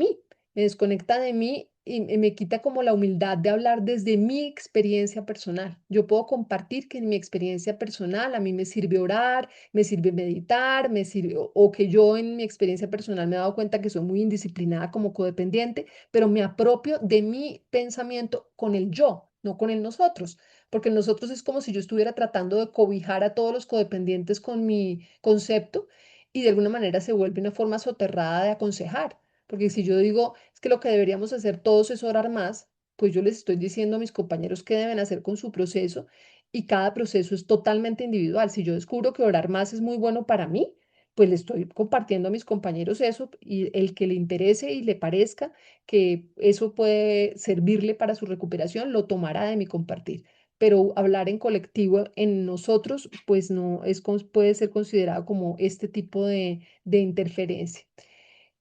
Speaker 3: mí y me quita como la humildad de hablar desde mi experiencia personal. Yo puedo compartir que en mi experiencia personal a mí me sirve orar, me sirve meditar, me sirve, o que yo en mi experiencia personal me he dado cuenta que soy muy indisciplinada como codependiente, pero me apropio de mi pensamiento con el yo, no con el nosotros, porque el nosotros es como si yo estuviera tratando de cobijar a todos los codependientes con mi concepto y de alguna manera se vuelve una forma soterrada de aconsejar. Porque si yo digo, es que lo que deberíamos hacer todos es orar más, pues yo les estoy diciendo a mis compañeros qué deben hacer con su proceso y cada proceso es totalmente individual. Si yo descubro que orar más es muy bueno para mí, pues le estoy compartiendo a mis compañeros eso y el que le interese y le parezca que eso puede servirle para su recuperación, lo tomará de mi compartir, pero hablar en colectivo en nosotros, pues no es, puede ser considerado como este tipo de interferencia.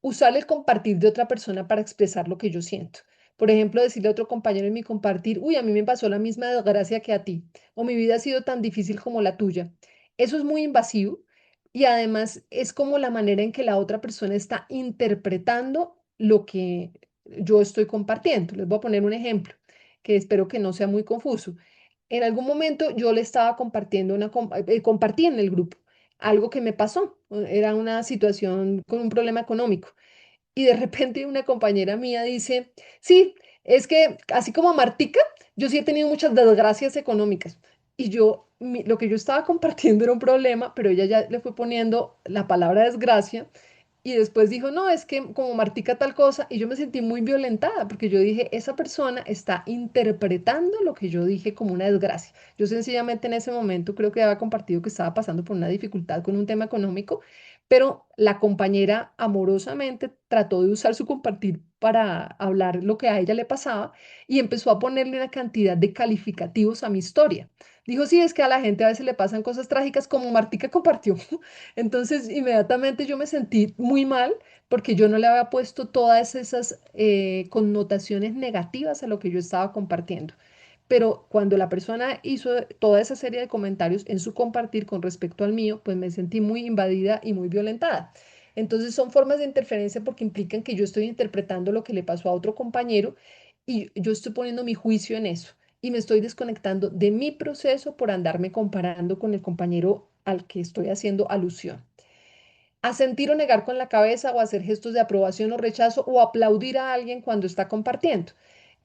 Speaker 3: Usar el compartir de otra persona para expresar lo que yo siento. Por ejemplo, decirle a otro compañero en mi compartir, uy, a mí me pasó la misma desgracia que a ti, o mi vida ha sido tan difícil como la tuya. Eso es muy invasivo y además es como la manera en que la otra persona está interpretando lo que yo estoy compartiendo. Les voy a poner un ejemplo que espero que no sea muy confuso. En algún momento yo le estaba compartiendo compartí en el grupo algo que me pasó. Era una situación con un problema económico. Y de repente una compañera mía dice, sí, es que así como Martica, yo sí he tenido muchas desgracias económicas. Y yo, lo que yo estaba compartiendo era un problema, pero ella ya le fue poniendo la palabra desgracia y después dijo, no, es que como Martica tal cosa, y yo me sentí muy violentada porque yo dije, esa persona está interpretando lo que yo dije como una desgracia. Yo sencillamente en ese momento creo que había compartido que estaba pasando por una dificultad con un tema económico, pero la compañera amorosamente trató de usar su compartir para hablar lo que a ella le pasaba y empezó a ponerle una cantidad de calificativos a mi historia. Dijo, sí, es que a la gente a veces le pasan cosas trágicas como Martica compartió. Entonces, inmediatamente yo me sentí muy mal porque yo no le había puesto todas esas connotaciones negativas a lo que yo estaba compartiendo. Pero cuando la persona hizo toda esa serie de comentarios en su compartir con respecto al mío, pues me sentí muy invadida y muy violentada. Entonces son formas de interferencia porque implican que yo estoy interpretando lo que le pasó a otro compañero y yo estoy poniendo mi juicio en eso y me estoy desconectando de mi proceso por andarme comparando con el compañero al que estoy haciendo alusión. Asentir o negar con la cabeza o hacer gestos de aprobación o rechazo o aplaudir a alguien cuando está compartiendo.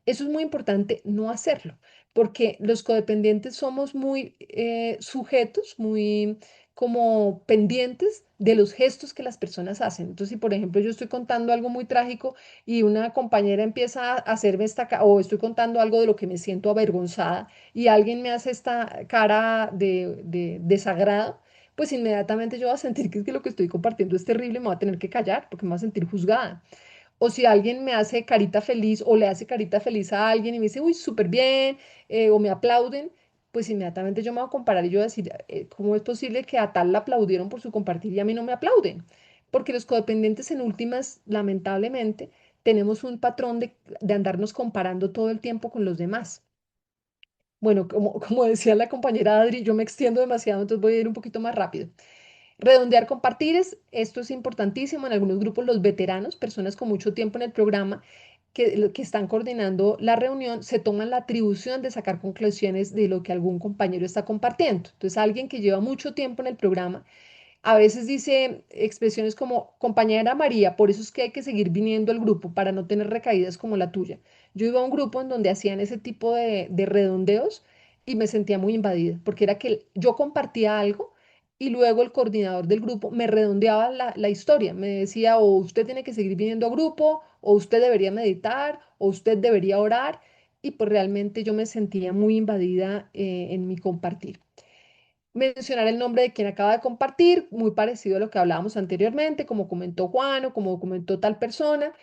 Speaker 3: Eso es muy importante no hacerlo, porque los codependientes somos muy sujetos, muy como pendientes de los gestos que las personas hacen. Entonces, si por ejemplo yo estoy contando algo muy trágico y una compañera empieza a hacerme o estoy contando algo de lo que me siento avergonzada y alguien me hace esta cara de desagrado, pues inmediatamente yo voy a sentir que es que lo que estoy compartiendo es terrible y me voy a tener que callar porque me voy a sentir juzgada. O si alguien me hace carita feliz o le hace carita feliz a alguien y me dice, uy, súper bien, o me aplauden, pues inmediatamente yo me voy a comparar y yo voy a decir, ¿cómo es posible que a tal la aplaudieron por su compartir y a mí no me aplauden? Porque los codependientes en últimas, lamentablemente, tenemos un patrón de andarnos comparando todo el tiempo con los demás. Bueno, como decía la compañera Adri, yo me extiendo demasiado, entonces voy a ir un poquito más rápido. Redondear compartires, esto es importantísimo. En algunos grupos, los veteranos, personas con mucho tiempo en el programa, que están coordinando la reunión, se toman la atribución de sacar conclusiones de lo que algún compañero está compartiendo. Entonces, alguien que lleva mucho tiempo en el programa A veces dice expresiones como, compañera María, por eso es que hay que seguir viniendo al grupo para no tener recaídas como la tuya. Yo iba a un grupo en donde hacían ese tipo de redondeos y me sentía muy invadida, porque era que yo compartía algo y luego el coordinador del grupo me redondeaba la historia, me decía, o usted tiene que seguir viniendo a grupo, o usted debería meditar, o usted debería orar, y pues realmente yo me sentía muy invadida en mi compartir. Mencionar el nombre de quien acaba de compartir, muy parecido a lo que hablábamos anteriormente, como comentó Juan o como comentó tal persona.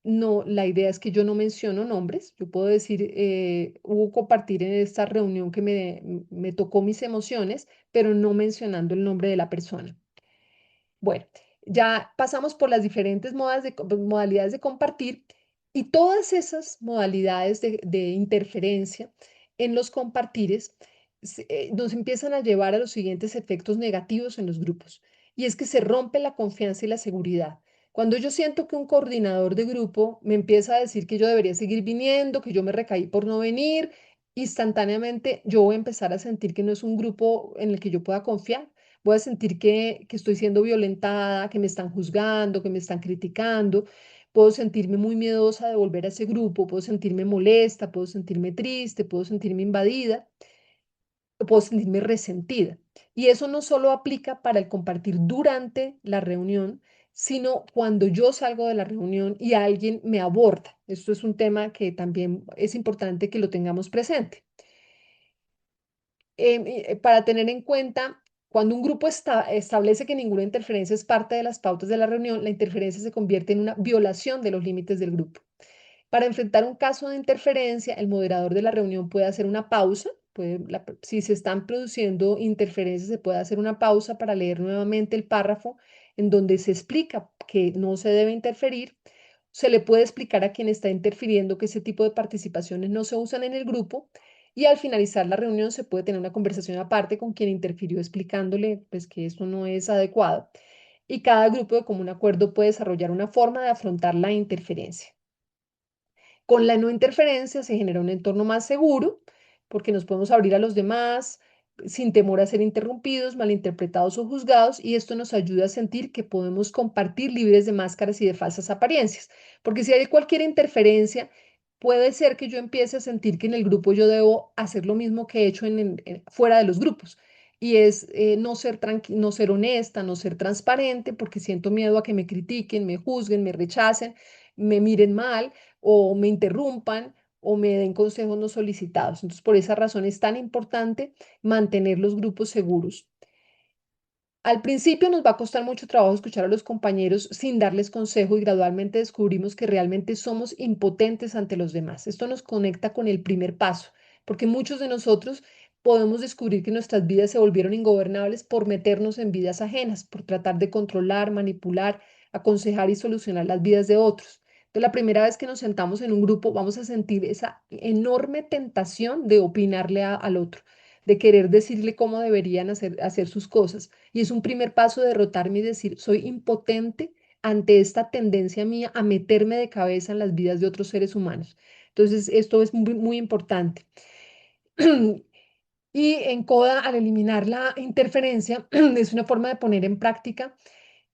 Speaker 3: No, la idea es que yo no menciono nombres. Yo puedo decir, hubo compartir en esta reunión que me tocó mis emociones, pero no mencionando el nombre de la persona. Bueno, ya pasamos por las diferentes modalidades de compartir y todas esas modalidades de interferencia en los compartires nos empiezan a llevar a los siguientes efectos negativos en los grupos. Y es que se rompe la confianza y la seguridad. Cuando yo siento que un coordinador de grupo me empieza a decir que yo debería seguir viniendo, que yo me recaí por no venir, instantáneamente yo voy a empezar a sentir que no es un grupo en el que yo pueda confiar. Voy a sentir que estoy siendo violentada, que me están juzgando, que me están criticando. Puedo sentirme muy miedosa de volver a ese grupo, puedo sentirme molesta, puedo sentirme triste, puedo sentirme invadida, puedo sentirme resentida. Y eso no solo aplica para el compartir durante la reunión, sino cuando yo salgo de la reunión y alguien me aborda. Esto es un tema que también es importante que lo tengamos presente. Para tener en cuenta, cuando un grupo establece que ninguna interferencia es parte de las pautas de la reunión, la interferencia se convierte en una violación de los límites del grupo. Para enfrentar un caso de interferencia, el moderador de la reunión puede hacer una pausa. Si se están produciendo interferencias, se puede hacer una pausa para leer nuevamente el párrafo en donde se explica que no se debe interferir. Se le puede explicar a quien está interfiriendo que ese tipo de participaciones no se usan en el grupo y al finalizar la reunión se puede tener una conversación aparte con quien interfirió explicándole pues que esto no es adecuado y cada grupo de común acuerdo puede desarrollar una forma de afrontar la interferencia. Con la no interferencia se genera un entorno más seguro porque nos podemos abrir a los demás sin temor a ser interrumpidos, malinterpretados o juzgados, y esto nos ayuda a sentir que podemos compartir libres de máscaras y de falsas apariencias. Porque si hay cualquier interferencia, puede ser que yo empiece a sentir que en el grupo yo debo hacer lo mismo que he hecho fuera de los grupos. Y es no ser honesta, no ser transparente, porque siento miedo a que me critiquen, me juzguen, me rechacen, me miren mal o me interrumpan o me den consejos no solicitados. Entonces, por esa razón es tan importante mantener los grupos seguros. Al principio nos va a costar mucho trabajo escuchar a los compañeros sin darles consejo y gradualmente descubrimos que realmente somos impotentes ante los demás. Esto nos conecta con el primer paso, porque muchos de nosotros podemos descubrir que nuestras vidas se volvieron ingobernables por meternos en vidas ajenas, por tratar de controlar, manipular, aconsejar y solucionar las vidas de otros. Entonces, la primera vez que nos sentamos en un grupo, vamos a sentir esa enorme tentación de opinarle al otro, de querer decirle cómo deberían hacer sus cosas. Y es un primer paso de derrotarme y decir, soy impotente ante esta tendencia mía a meterme de cabeza en las vidas de otros seres humanos. Entonces, esto es muy, muy importante. Y en CODA, al eliminar la interferencia, es una forma de poner en práctica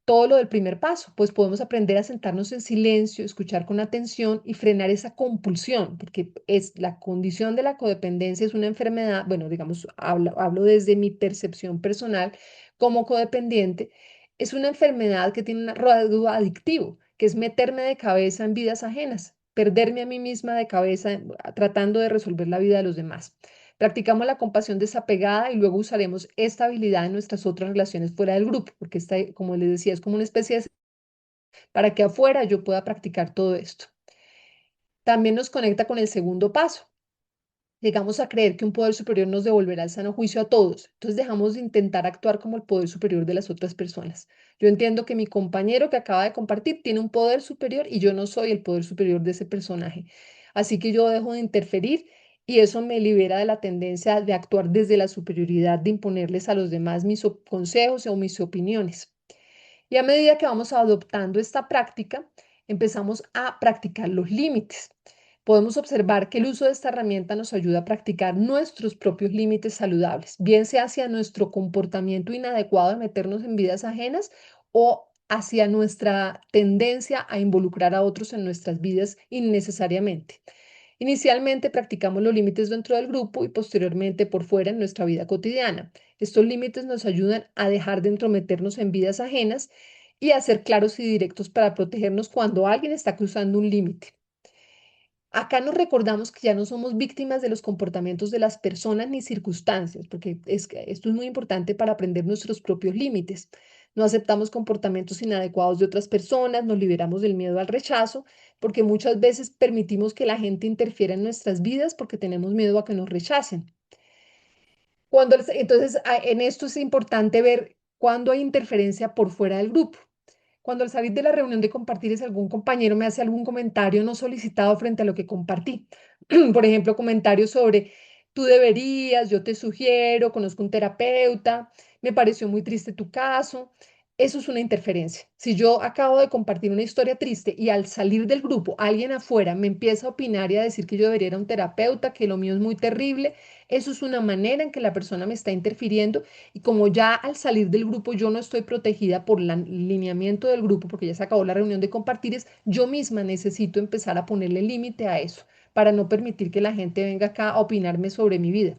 Speaker 3: todo lo del primer paso, pues podemos aprender a sentarnos en silencio, escuchar con atención y frenar esa compulsión, porque es la condición de la codependencia, es una enfermedad, bueno, digamos, hablo desde mi percepción personal como codependiente, es una enfermedad que tiene un rasgo adictivo, que es meterme de cabeza en vidas ajenas, perderme a mí misma de cabeza tratando de resolver la vida de los demás. Practicamos la compasión desapegada y luego usaremos esta habilidad en nuestras otras relaciones fuera del grupo, porque esta, como les decía, es como una especie de para que afuera yo pueda practicar todo esto. También nos conecta con el segundo paso. Llegamos a creer que un poder superior nos devolverá el sano juicio a todos. Entonces dejamos de intentar actuar como el poder superior de las otras personas. Yo entiendo que mi compañero que acaba de compartir tiene un poder superior y yo no soy el poder superior de ese personaje. Así que yo dejo de interferir y eso me libera de la tendencia de actuar desde la superioridad, de imponerles a los demás mis consejos o mis opiniones. Y a medida que vamos adoptando esta práctica, empezamos a practicar los límites. podemos observar que el uso de esta herramienta nos ayuda a practicar nuestros propios límites saludables, bien sea hacia nuestro comportamiento inadecuado de meternos en vidas ajenas o hacia nuestra tendencia a involucrar a otros en nuestras vidas innecesariamente. Inicialmente practicamos los límites dentro del grupo y posteriormente por fuera en nuestra vida cotidiana. Estos límites nos ayudan a dejar de entrometernos en vidas ajenas y a ser claros y directos para protegernos cuando alguien está cruzando un límite. Acá nos recordamos que ya no somos víctimas de los comportamientos de las personas ni circunstancias, porque esto es muy importante para aprender nuestros propios límites. No aceptamos comportamientos inadecuados de otras personas, nos liberamos del miedo al rechazo, porque muchas veces permitimos que la gente interfiera en nuestras vidas porque tenemos miedo a que nos rechacen. Entonces, en esto es importante ver cuándo hay interferencia por fuera del grupo. Cuando al salir de la reunión de compartir algún compañero me hace algún comentario no solicitado frente a lo que compartí. Por ejemplo, comentarios sobre tú deberías, yo te sugiero, conozco un terapeuta, me pareció muy triste tu caso. Eso es una interferencia. Si yo acabo de compartir una historia triste y al salir del grupo alguien afuera me empieza a opinar y a decir que yo debería ir a un terapeuta, que lo mío es muy terrible, eso es una manera en que la persona me está interfiriendo y como ya al salir del grupo yo no estoy protegida por el lineamiento del grupo, porque ya se acabó la reunión de compartires, yo misma necesito empezar a ponerle límite a eso para no permitir que la gente venga acá a opinarme sobre mi vida.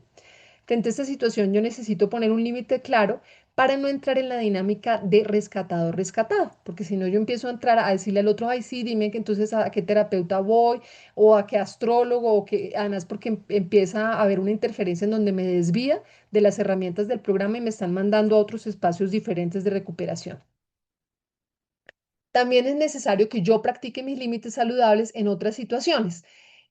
Speaker 3: Frente a esta situación, yo necesito poner un límite claro para no entrar en la dinámica de rescatado-rescatado, porque si no yo empiezo a entrar a decirle al otro, ay, sí, dime que entonces a qué terapeuta voy o a qué astrólogo, o que además porque empieza a haber una interferencia en donde me desvía de las herramientas del programa y me están mandando a otros espacios diferentes de recuperación. También es necesario que yo practique mis límites saludables en otras situaciones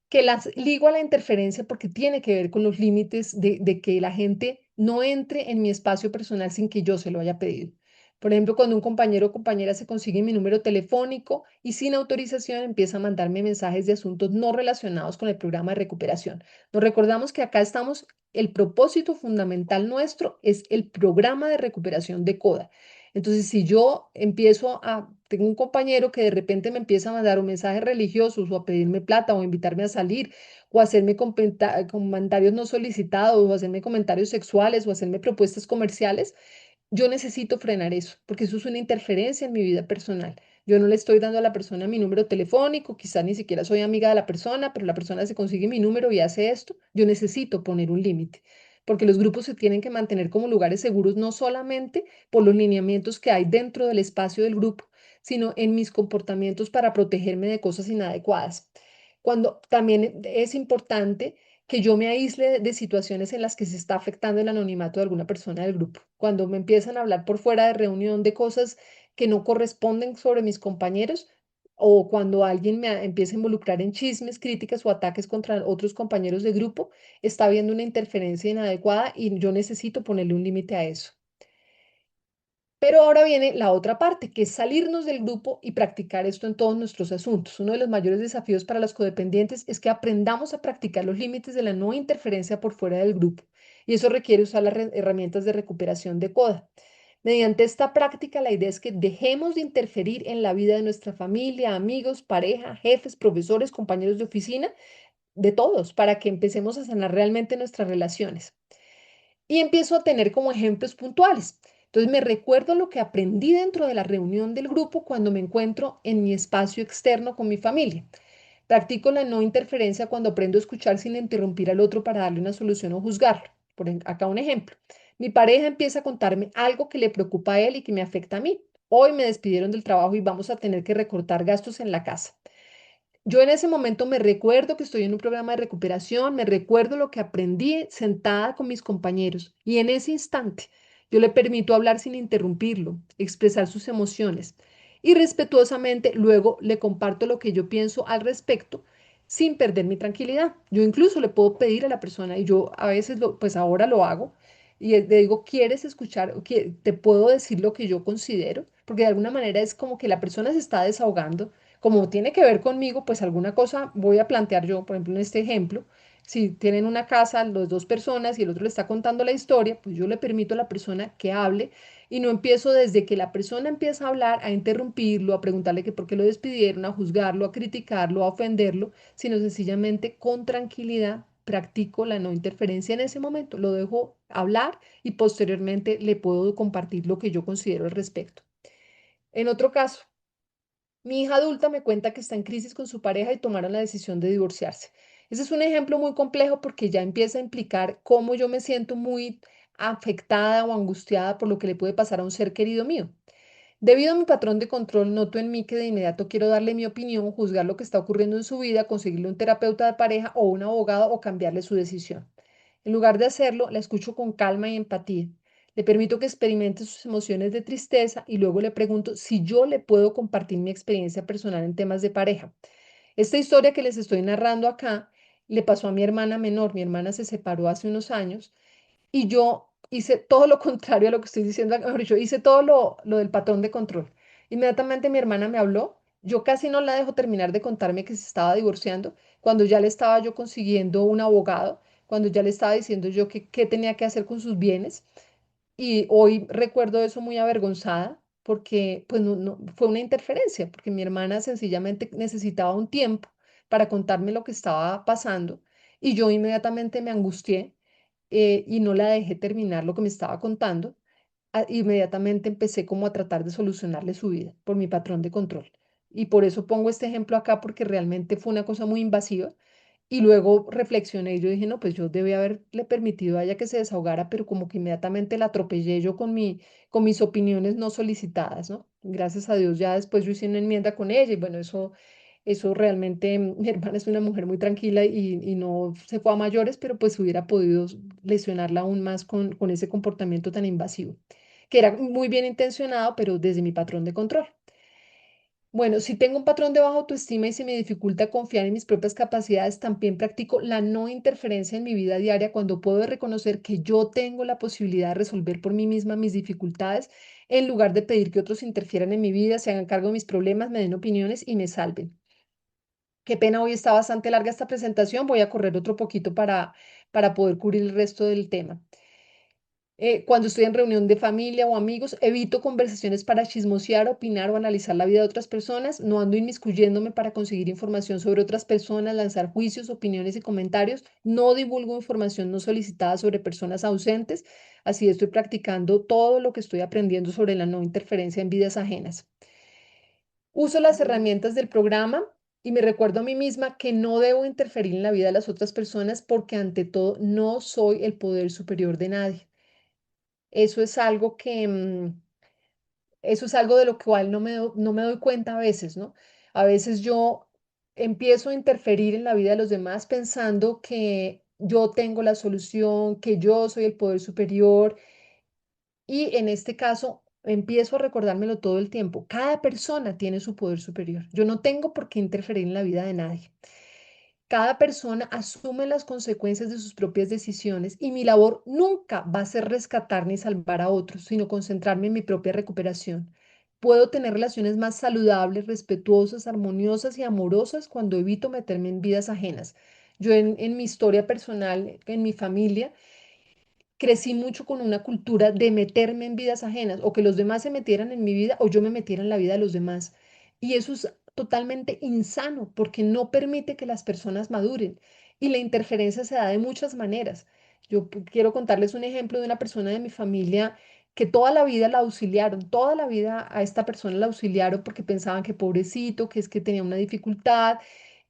Speaker 3: que las ligo a la interferencia porque tiene que ver con los límites de que la gente no entre en mi espacio personal sin que yo se lo haya pedido. Por ejemplo, cuando un compañero o compañera se consigue mi número telefónico y sin autorización empieza a mandarme mensajes de asuntos no relacionados con el programa de recuperación. Nos recordamos que acá estamos, el propósito fundamental nuestro es el programa de recuperación de CODA. Entonces, si yo tengo un compañero que de repente me empieza a mandar un mensaje religioso o a pedirme plata o a invitarme a salir o a hacerme comentarios no solicitados o a hacerme comentarios sexuales o a hacerme propuestas comerciales, yo necesito frenar eso, porque eso es una interferencia en mi vida personal. Yo no le estoy dando a la persona mi número telefónico, quizás ni siquiera soy amiga de la persona, pero la persona se consigue mi número y hace esto. Yo necesito poner un límite, porque los grupos se tienen que mantener como lugares seguros, no solamente por los lineamientos que hay dentro del espacio del grupo, sino en mis comportamientos para protegerme de cosas inadecuadas. Cuando también es importante que yo me aísle de situaciones en las que se está afectando el anonimato de alguna persona del grupo. Cuando me empiezan a hablar por fuera de reunión de cosas que no corresponden sobre mis compañeros o cuando alguien empieza a involucrar en chismes, críticas o ataques contra otros compañeros de grupo, está habiendo una interferencia inadecuada y yo necesito ponerle un límite a eso. Pero ahora viene la otra parte, que es salirnos del grupo y practicar esto en todos nuestros asuntos. Uno de los mayores desafíos para las codependientes es que aprendamos a practicar los límites de la no interferencia por fuera del grupo. Y eso requiere usar las herramientas de recuperación de CODA. Mediante esta práctica, la idea es que dejemos de interferir en la vida de nuestra familia, amigos, pareja, jefes, profesores, compañeros de oficina, de todos, para que empecemos a sanar realmente nuestras relaciones y empiezo a tener como ejemplos puntuales. Entonces me recuerdo lo que aprendí dentro de la reunión del grupo cuando me encuentro en mi espacio externo con mi familia. Practico la no interferencia cuando aprendo a escuchar sin interrumpir al otro para darle una solución o juzgarlo. Acá un ejemplo. Mi pareja empieza a contarme algo que le preocupa a él y que me afecta a mí. Hoy me despidieron del trabajo y vamos a tener que recortar gastos en la casa. Yo en ese momento me recuerdo que estoy en un programa de recuperación, me recuerdo lo que aprendí sentada con mis compañeros y en ese instante yo le permito hablar sin interrumpirlo, expresar sus emociones y respetuosamente luego le comparto lo que yo pienso al respecto sin perder mi tranquilidad. Yo incluso le puedo pedir a la persona y yo a veces pues ahora lo hago y le digo, ¿quieres escuchar? ¿Te puedo decir lo que yo considero? Porque de alguna manera es como que la persona se está desahogando como tiene que ver conmigo, pues alguna cosa voy a plantear yo, por ejemplo, en este ejemplo, Si tienen una casa, las dos personas y el otro le está contando la historia, pues yo le permito a la persona que hable y no empiezo desde que la persona empieza a hablar a interrumpirlo, a preguntarle que por qué lo despidieron, a juzgarlo, a criticarlo, a ofenderlo, sino sencillamente con tranquilidad practico la no interferencia en ese momento, lo dejo hablar y posteriormente le puedo compartir lo que yo considero al respecto. En otro caso, mi hija adulta me cuenta que está en crisis con su pareja y tomaron la decisión de divorciarse. Ese es un ejemplo muy complejo porque ya empieza a implicar cómo yo me siento muy afectada o angustiada por lo que le puede pasar a un ser querido mío. Debido a mi patrón de control, noto en mí que de inmediato quiero darle mi opinión, juzgar lo que está ocurriendo en su vida, conseguirle un terapeuta de pareja o un abogado o cambiarle su decisión. En lugar de hacerlo, la escucho con calma y empatía. Le permito que experimente sus emociones de tristeza y luego le pregunto si yo le puedo compartir mi experiencia personal en temas de pareja. Esta historia que les estoy narrando acá le pasó a mi hermana menor. Mi hermana se separó hace unos años y yo hice todo lo contrario a lo que estoy diciendo, mejor dicho, hice todo lo del patrón de control. Inmediatamente mi hermana me habló, yo casi no la dejo terminar de contarme que se estaba divorciando, cuando ya le estaba yo consiguiendo un abogado, cuando ya le estaba diciendo yo que qué tenía que hacer con sus bienes. Y hoy recuerdo eso muy avergonzada porque pues fue una interferencia, porque mi hermana sencillamente necesitaba un tiempo para contarme lo que estaba pasando y yo inmediatamente me angustié y no la dejé terminar lo que me estaba contando. Inmediatamente empecé como a tratar de solucionarle su vida por mi patrón de control. Y por eso pongo este ejemplo acá porque realmente fue una cosa muy invasiva y luego reflexioné y yo dije, no, pues yo debí haberle permitido a ella que se desahogara, pero como que inmediatamente la atropellé yo con mis opiniones no solicitadas, ¿no? Gracias a Dios ya después yo hice una enmienda con ella y bueno, eso realmente, mi hermana es una mujer muy tranquila y no se fue a mayores, pero pues hubiera podido lesionarla aún más con ese comportamiento tan invasivo, que era muy bien intencionado, pero desde mi patrón de control. Bueno, si tengo un patrón de baja autoestima y se me dificulta confiar en mis propias capacidades, también practico la no interferencia en mi vida diaria cuando puedo reconocer que yo tengo la posibilidad de resolver por mí misma mis dificultades, en lugar de pedir que otros interfieran en mi vida, se hagan cargo de mis problemas, me den opiniones y me salven. Qué pena, hoy está bastante larga esta presentación, voy a correr otro poquito para poder cubrir el resto del tema. Cuando estoy en reunión de familia o amigos, evito conversaciones para chismosear, opinar o analizar la vida de otras personas. No ando inmiscuyéndome para conseguir información sobre otras personas, lanzar juicios, opiniones y comentarios. No divulgo información no solicitada sobre personas ausentes. Así estoy practicando todo lo que estoy aprendiendo sobre la no interferencia en vidas ajenas. Uso las herramientas del programa y me recuerdo a mí misma que no debo interferir en la vida de las otras personas porque ante todo no soy el poder superior de nadie. Eso es algo eso es algo de lo cual no me doy cuenta a veces, ¿no? A veces yo empiezo a interferir en la vida de los demás pensando que yo tengo la solución, que yo soy el poder superior y en este caso empiezo a recordármelo todo el tiempo. Cada persona tiene su poder superior. Yo no tengo por qué interferir en la vida de nadie. Cada persona asume las consecuencias de sus propias decisiones y mi labor nunca va a ser rescatar ni salvar a otros, sino concentrarme en mi propia recuperación. Puedo tener relaciones más saludables, respetuosas, armoniosas y amorosas cuando evito meterme en vidas ajenas. Yo en mi historia personal, en mi familia, crecí mucho con una cultura de meterme en vidas ajenas, o que los demás se metieran en mi vida o yo me metiera en la vida de los demás. Y eso es totalmente insano porque no permite que las personas maduren. Y la interferencia se da de muchas maneras. Yo quiero contarles un ejemplo de una persona de mi familia que toda la vida la auxiliaron, toda la vida a esta persona la auxiliaron porque pensaban que pobrecito, que es que tenía una dificultad,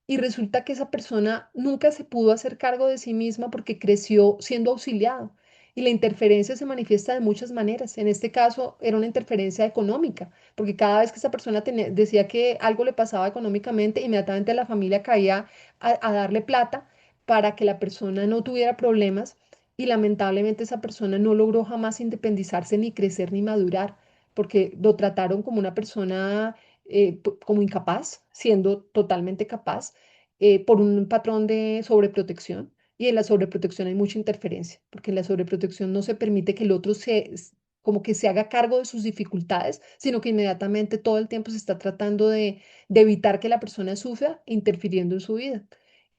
Speaker 3: y resulta que esa persona nunca se pudo hacer cargo de sí misma porque creció siendo auxiliado. Y la interferencia se manifiesta de muchas maneras. En este caso era una interferencia económica, porque cada vez que esa persona decía que algo le pasaba económicamente, inmediatamente la familia caía a darle plata para que la persona no tuviera problemas. Y lamentablemente esa persona no logró jamás independizarse, ni crecer, ni madurar, porque lo trataron como una persona como incapaz, siendo totalmente capaz, por un patrón de sobreprotección. Y en la sobreprotección hay mucha interferencia, porque en la sobreprotección no se permite que el otro como que se haga cargo de sus dificultades, sino que inmediatamente todo el tiempo se está tratando de evitar que la persona sufra, interfiriendo en su vida.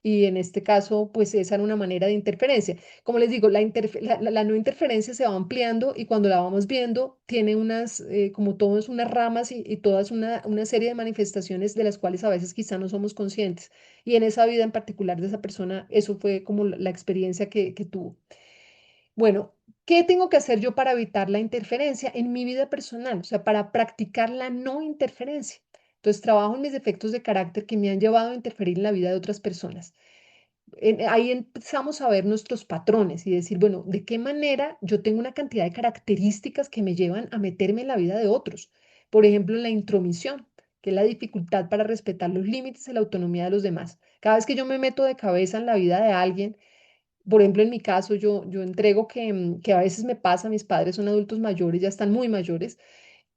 Speaker 3: y en este caso, pues esa era una manera de interferencia. Como les digo, la no interferencia se va ampliando y cuando la vamos viendo, tiene unas, como todas unas ramas y todas una serie de manifestaciones de las cuales a veces quizá no somos conscientes. Y en esa vida en particular de esa persona, eso fue como la experiencia que tuvo. Bueno, ¿qué tengo que hacer yo para evitar la interferencia en mi vida personal? O sea, para practicar la no interferencia. Entonces, trabajo en mis defectos de carácter que me han llevado a interferir en la vida de otras personas. Ahí empezamos a ver nuestros patrones y decir, bueno, ¿de qué manera yo tengo una cantidad de características que me llevan a meterme en la vida de otros? Por ejemplo, en la intromisión, que es la dificultad para respetar los límites y la autonomía de los demás. Cada vez que yo me meto de cabeza en la vida de alguien, por ejemplo, en mi caso, yo entrego que a veces me pasa, mis padres son adultos mayores, ya están muy mayores,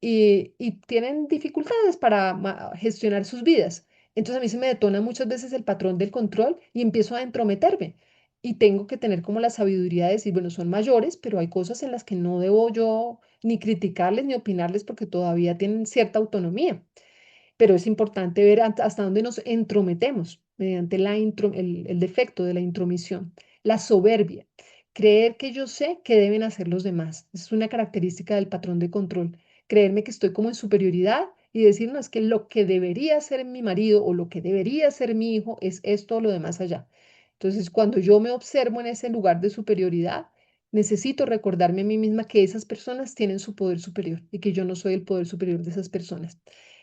Speaker 3: y tienen dificultades para gestionar sus vidas. Entonces a mí se me detona muchas veces el patrón del control y empiezo a entrometerme. Y tengo que tener como la sabiduría de decir, bueno, son mayores, pero hay cosas en las que no debo yo ni criticarles ni opinarles porque todavía tienen cierta autonomía, pero es importante ver hasta dónde nos entrometemos mediante el defecto de la intromisión. La soberbia, creer que yo sé qué deben hacer los demás. Es una característica del patrón de control. Creerme que estoy como en superioridad y decir, no, es que lo que debería ser mi marido o lo que debería ser mi hijo es esto o lo demás allá. Entonces, cuando yo me observo en ese lugar de superioridad, necesito recordarme a mí misma que esas personas tienen su poder superior y que yo no soy el poder superior de esas personas.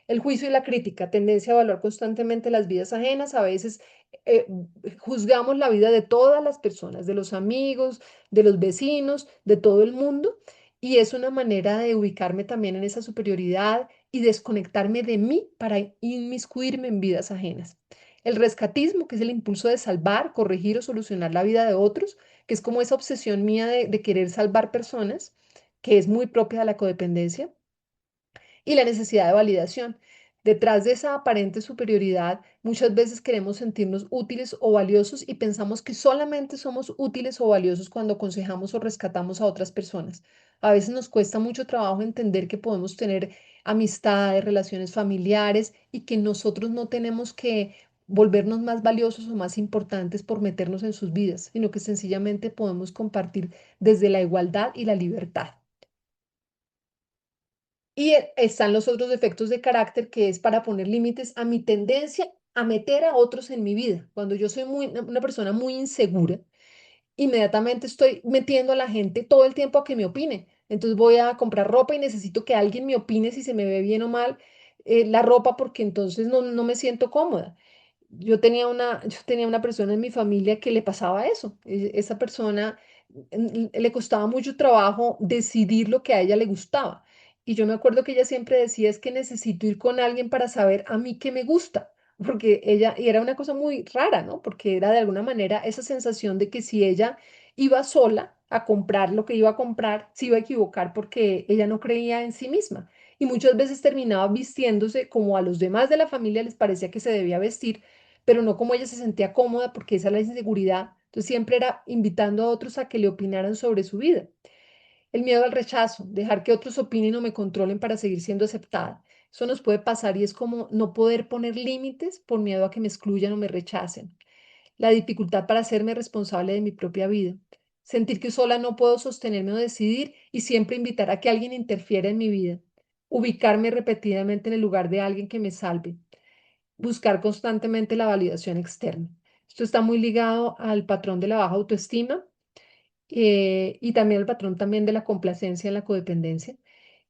Speaker 3: El juicio y la crítica, tendencia a evaluar constantemente las vidas ajenas. A veces eh, juzgamos la vida de todas las personas, de los amigos, de los vecinos, de todo el mundo. Y es una manera de ubicarme también en esa superioridad y desconectarme de mí para inmiscuirme en vidas ajenas. El rescatismo, que es el impulso de salvar, corregir o solucionar la vida de otros, que es como esa obsesión mía de querer salvar personas, que es muy propia de la codependencia y la necesidad de validación. Detrás de esa aparente superioridad, muchas veces queremos sentirnos útiles o valiosos y pensamos que solamente somos útiles o valiosos cuando aconsejamos o rescatamos a otras personas. A veces nos cuesta mucho trabajo entender que podemos tener amistades, relaciones familiares y que nosotros no tenemos que volvernos más valiosos o más importantes por meternos en sus vidas, sino que sencillamente podemos compartir desde la igualdad y la libertad. Y están los otros defectos de carácter que es para poner límites a mi tendencia a meter a otros en mi vida. Cuando yo soy una persona muy insegura, inmediatamente estoy metiendo a la gente todo el tiempo a que me opine. Entonces voy a comprar ropa y necesito que alguien me opine si se me ve bien o mal la ropa porque entonces no me siento cómoda. Yo tenía una persona en mi familia que le pasaba eso. Esa persona le costaba mucho trabajo decidir lo que a ella le gustaba. Y yo me acuerdo que ella siempre decía, es que necesito ir con alguien para saber a mí qué me gusta, porque ella, y era una cosa muy rara, ¿no? Porque era de alguna manera esa sensación de que si ella iba sola a comprar lo que iba a comprar, se iba a equivocar porque ella no creía en sí misma. Y muchas veces terminaba vistiéndose como a los demás de la familia les parecía que se debía vestir, pero no como ella se sentía cómoda porque esa es la inseguridad. Entonces siempre era invitando a otros a que le opinaran sobre su vida. El miedo al rechazo, dejar que otros opinen o me controlen para seguir siendo aceptada. Eso nos puede pasar y es como no poder poner límites por miedo a que me excluyan o me rechacen. La dificultad para hacerme responsable de mi propia vida. Sentir que sola no puedo sostenerme o decidir y siempre invitar a que alguien interfiera en mi vida. Ubicarme repetidamente en el lugar de alguien que me salve. Buscar constantemente la validación externa. Esto está muy ligado al patrón de la baja autoestima y también al patrón también de la complacencia en la codependencia.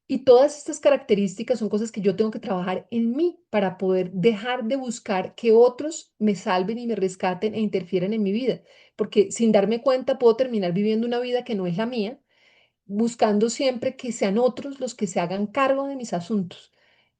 Speaker 3: Y todas estas características son cosas que yo tengo que trabajar en mí para poder dejar de buscar que otros me salven y me rescaten e interfieran en mi vida, porque sin darme cuenta puedo terminar viviendo una vida que no es la mía, buscando siempre que sean otros los que se hagan cargo de mis asuntos.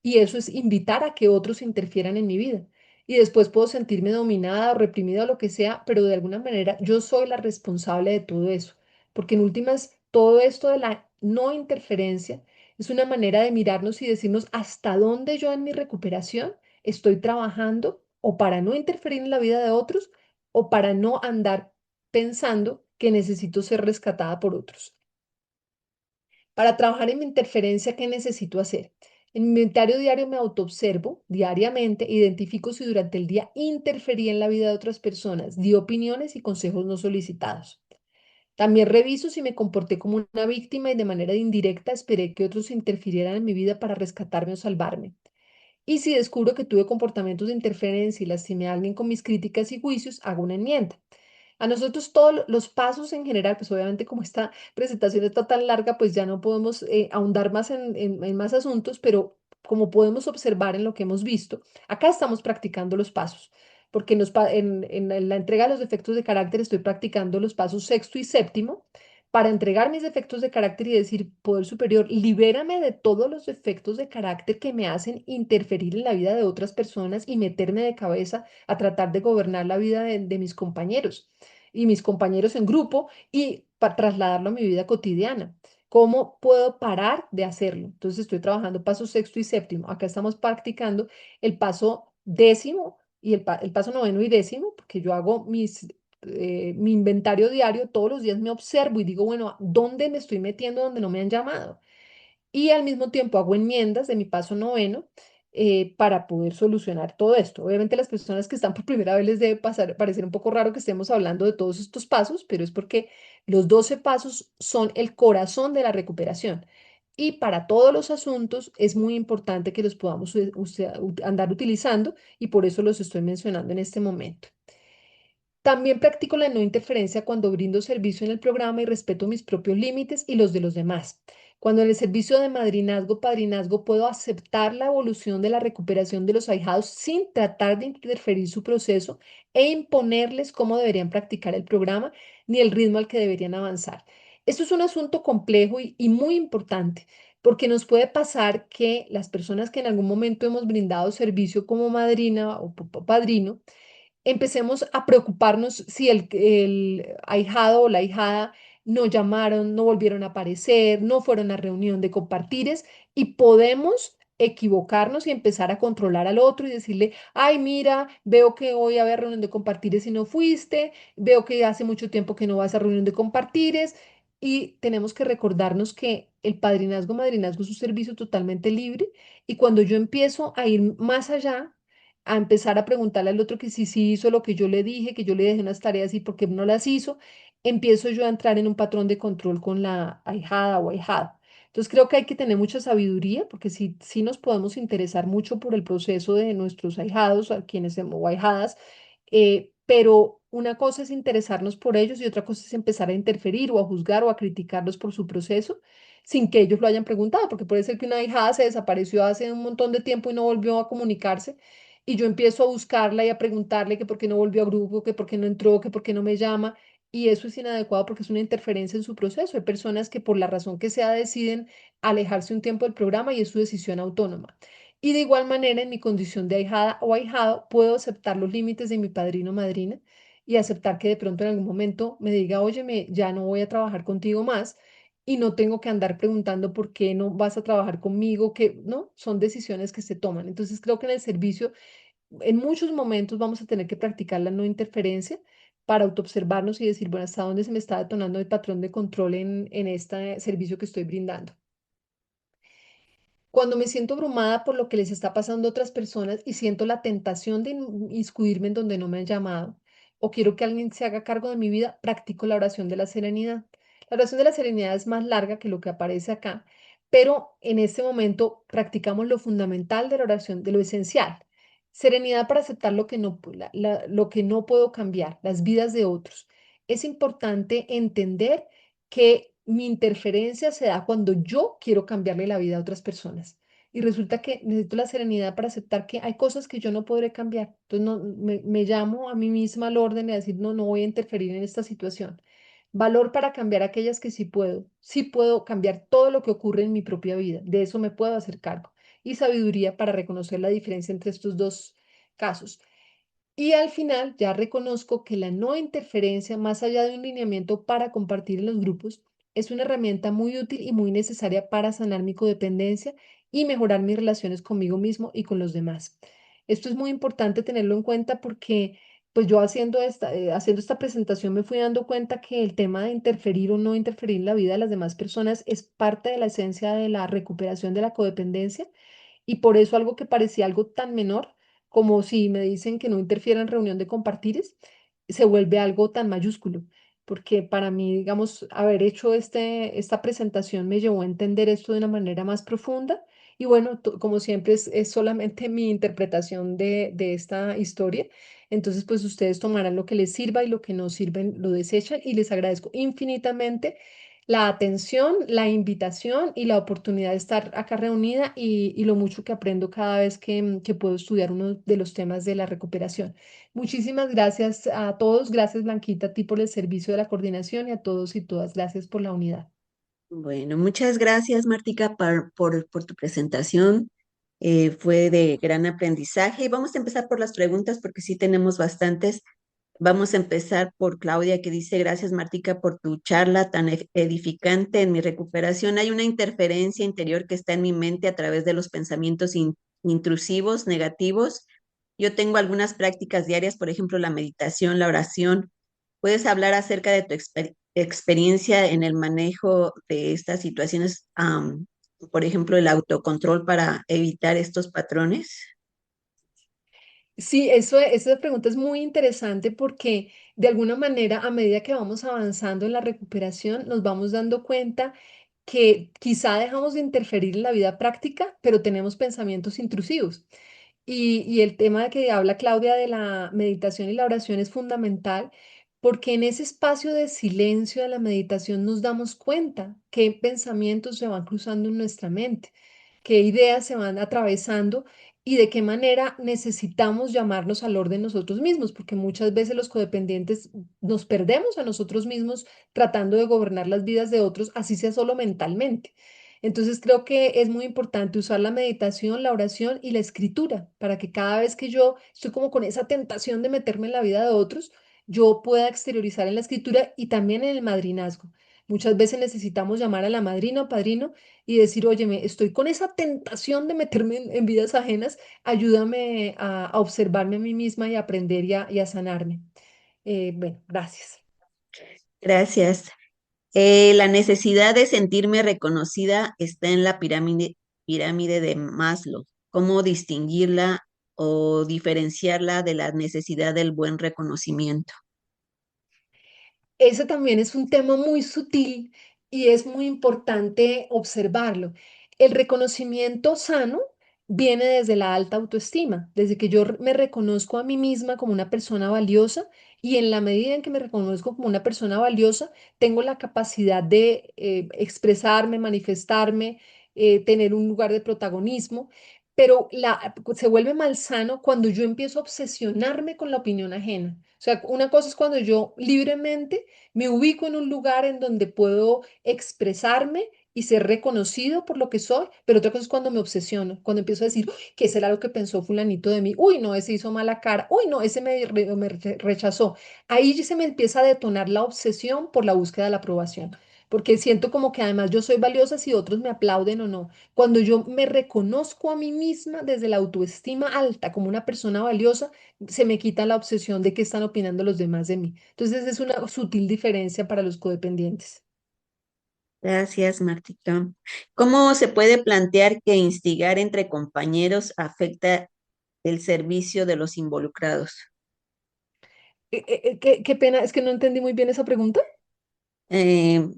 Speaker 3: Y eso es invitar a que otros interfieran en mi vida. Y después puedo sentirme dominada o reprimida o lo que sea, pero de alguna manera yo soy la responsable de todo eso. Porque en últimas, todo esto de la no interferencia es una manera de mirarnos y decirnos hasta dónde yo en mi recuperación estoy trabajando o para no interferir en la vida de otros o para no andar pensando que necesito ser rescatada por otros. Para trabajar en mi interferencia, ¿qué necesito hacer? En mi inventario diario me autoobservo diariamente, identifico si durante el día interferí en la vida de otras personas, di opiniones y consejos no solicitados. También reviso si me comporté como una víctima y de manera indirecta esperé que otros interfirieran en mi vida para rescatarme o salvarme. Y si descubro que tuve comportamientos de interferencia y lastimé a alguien con mis críticas y juicios, hago una enmienda. A nosotros todos los pasos en general, pues obviamente como esta presentación está tan larga, pues ya no podemos ahondar más en más asuntos, pero como podemos observar en lo que hemos visto, acá estamos practicando los pasos, porque en la entrega de los defectos de carácter estoy practicando los pasos sexto y séptimo para entregar mis defectos de carácter y decir, poder superior, libérame de todos los defectos de carácter que me hacen interferir en la vida de otras personas y meterme de cabeza a tratar de gobernar la vida de mis compañeros y mis compañeros en grupo y para trasladarlo a mi vida cotidiana. ¿Cómo puedo parar de hacerlo? Entonces estoy trabajando paso sexto y séptimo. Acá estamos practicando el paso décimo y el paso noveno y décimo, porque yo hago mi inventario diario, todos los días me observo y digo, bueno, ¿dónde me estoy metiendo donde no me han llamado? Y al mismo tiempo hago enmiendas de mi paso noveno para poder solucionar todo esto. Obviamente las personas que están por primera vez les debe parecer un poco raro que estemos hablando de todos estos pasos, pero es porque los 12 pasos son el corazón de la recuperación. Y para todos los asuntos es muy importante que los podamos andar utilizando y por eso los estoy mencionando en este momento. También practico la no interferencia cuando brindo servicio en el programa y respeto mis propios límites y los de los demás. Cuando en el servicio de madrinazgo, padrinazgo, puedo aceptar la evolución de la recuperación de los ahijados sin tratar de interferir su proceso e imponerles cómo deberían practicar el programa ni el ritmo al que deberían avanzar. Esto es un asunto complejo y muy importante porque nos puede pasar que las personas que en algún momento hemos brindado servicio como madrina o padrino, empecemos a preocuparnos si el ahijado o la ahijada no llamaron, no volvieron a aparecer, no fueron a reunión de compartires y podemos equivocarnos y empezar a controlar al otro y decirle, ay, mira, veo que hoy había reunión de compartires y no fuiste, veo que hace mucho tiempo que no vas a reunión de compartires y tenemos que recordarnos que el padrinazgo, madrinazgo es un servicio totalmente libre y cuando yo empiezo a ir más allá, a empezar a preguntarle al otro que si sí hizo lo que yo le dije, que yo le dejé unas tareas y por qué no las hizo, empiezo yo a entrar en un patrón de control con la ahijada o ahijado. Entonces creo que hay que tener mucha sabiduría porque sí nos podemos interesar mucho por el proceso de nuestros ahijados, a quienes o ahijadas, pero una cosa es interesarnos por ellos y otra cosa es empezar a interferir o a juzgar o a criticarlos por su proceso sin que ellos lo hayan preguntado, porque puede ser que una ahijada se desapareció hace un montón de tiempo y no volvió a comunicarse y yo empiezo a buscarla y a preguntarle que por qué no volvió a grupo, que por qué no entró, que por qué no me llama. Y eso es inadecuado porque es una interferencia en su proceso. Hay personas que por la razón que sea deciden alejarse un tiempo del programa y es su decisión autónoma. Y de igual manera, en mi condición de ahijada o ahijado, puedo aceptar los límites de mi padrino o madrina y aceptar que de pronto en algún momento me diga, óyeme, ya no voy a trabajar contigo más y no tengo que andar preguntando por qué no vas a trabajar conmigo, que no, son decisiones que se toman. Entonces creo que en el servicio en muchos momentos vamos a tener que practicar la no interferencia para autoobservarnos y decir, bueno, hasta dónde se me está detonando el patrón de control en este servicio que estoy brindando. Cuando me siento abrumada por lo que les está pasando a otras personas y siento la tentación de inmiscuirme en donde no me han llamado o quiero que alguien se haga cargo de mi vida, practico la oración de la serenidad. La oración de la serenidad es más larga que lo que aparece acá, pero en este momento practicamos lo fundamental de la oración, de lo esencial. Serenidad para aceptar lo que lo que no puedo cambiar, las vidas de otros. Es importante entender que mi interferencia se da cuando yo quiero cambiarle la vida a otras personas. Y resulta que necesito la serenidad para aceptar que hay cosas que yo no podré cambiar. Entonces me llamo a mí misma al orden y a decir, no, no voy a interferir en esta situación. Valor para cambiar aquellas que sí puedo. Sí puedo cambiar todo lo que ocurre en mi propia vida. De eso me puedo hacer cargo. Y sabiduría para reconocer la diferencia entre estos dos casos. Y al final ya reconozco que la no interferencia, más allá de un lineamiento para compartir en los grupos, es una herramienta muy útil y muy necesaria para sanar mi codependencia y mejorar mis relaciones conmigo mismo y con los demás. Esto es muy importante tenerlo en cuenta porque pues yo haciendo esta presentación me fui dando cuenta que el tema de interferir o no interferir en la vida de las demás personas es parte de la esencia de la recuperación de la codependencia y por eso algo que parecía algo tan menor, como si me dicen que no interfiera en reunión de compartires, se vuelve algo tan mayúsculo. Porque para mí, digamos, haber hecho esta presentación me llevó a entender esto de una manera más profunda. Y bueno, como siempre es solamente mi interpretación de esta historia. Entonces, pues ustedes tomarán lo que les sirva y lo que no sirven lo desechan. Y les agradezco infinitamente la atención, la invitación y la oportunidad de estar acá reunida y lo mucho que aprendo cada vez que puedo estudiar uno de los temas de la recuperación. Muchísimas gracias a todos. Gracias, Blanquita, a ti por el servicio de la coordinación y a todos y todas. Gracias por la unidad.
Speaker 2: Bueno, muchas gracias, Martica, por tu presentación. Fue de gran aprendizaje. Y vamos a empezar por las preguntas porque sí tenemos bastantes. Vamos a empezar por Claudia, que dice, gracias, Martica, por tu charla tan edificante en mi recuperación. Hay una interferencia interior que está en mi mente a través de los pensamientos intrusivos, negativos. Yo tengo algunas prácticas diarias, por ejemplo, la meditación, la oración. ¿Puedes hablar acerca de tu experiencia en el manejo de estas situaciones, por ejemplo, el autocontrol para evitar estos patrones?
Speaker 3: Sí, esa pregunta es muy interesante porque de alguna manera a medida que vamos avanzando en la recuperación nos vamos dando cuenta que quizá dejamos de interferir en la vida práctica, pero tenemos pensamientos intrusivos. Y el tema de que habla Claudia de la meditación y la oración es fundamental porque en ese espacio de silencio de la meditación nos damos cuenta qué pensamientos se van cruzando en nuestra mente, qué ideas se van atravesando y de qué manera necesitamos llamarnos al orden nosotros mismos, porque muchas veces los codependientes nos perdemos a nosotros mismos tratando de gobernar las vidas de otros, así sea solo mentalmente. Entonces creo que es muy importante usar la meditación, la oración y la escritura para que cada vez que yo estoy como con esa tentación de meterme en la vida de otros, yo pueda exteriorizar en la escritura y también en el madrinazgo. Muchas veces necesitamos llamar a la madrina o padrino y decir, óyeme, estoy con esa tentación de meterme en vidas ajenas, ayúdame a observarme a mí misma y a aprender y a sanarme. Bueno, gracias.
Speaker 2: Gracias. La necesidad de sentirme reconocida está en la pirámide de Maslow. ¿Cómo distinguirla o diferenciarla de la necesidad del buen reconocimiento?
Speaker 3: Ese también es un tema muy sutil y es muy importante observarlo. El reconocimiento sano viene desde la alta autoestima, desde que yo me reconozco a mí misma como una persona valiosa y en la medida en que me reconozco como una persona valiosa, tengo la capacidad de expresarme, manifestarme, tener un lugar de protagonismo. Pero se vuelve malsano cuando yo empiezo a obsesionarme con la opinión ajena. O sea, una cosa es cuando yo libremente me ubico en un lugar en donde puedo expresarme y ser reconocido por lo que soy, pero otra cosa es cuando me obsesiono, cuando empiezo a decir, "Uy, ¿qué será lo que pensó fulanito de mí? Uy, no, ese hizo mala cara. Uy, no, ese me rechazó". Ahí ya se me empieza a detonar la obsesión por la búsqueda de la aprobación, porque siento como que además yo soy valiosa si otros me aplauden o no. Cuando yo me reconozco a mí misma desde la autoestima alta como una persona valiosa, se me quita la obsesión de qué están opinando los demás de mí. Entonces es una sutil diferencia para los codependientes.
Speaker 2: Gracias, Martita. ¿Cómo se puede plantear que instigar entre compañeros afecta el servicio de los involucrados?
Speaker 3: Qué pena, es que no entendí muy bien esa pregunta.
Speaker 2: Eh,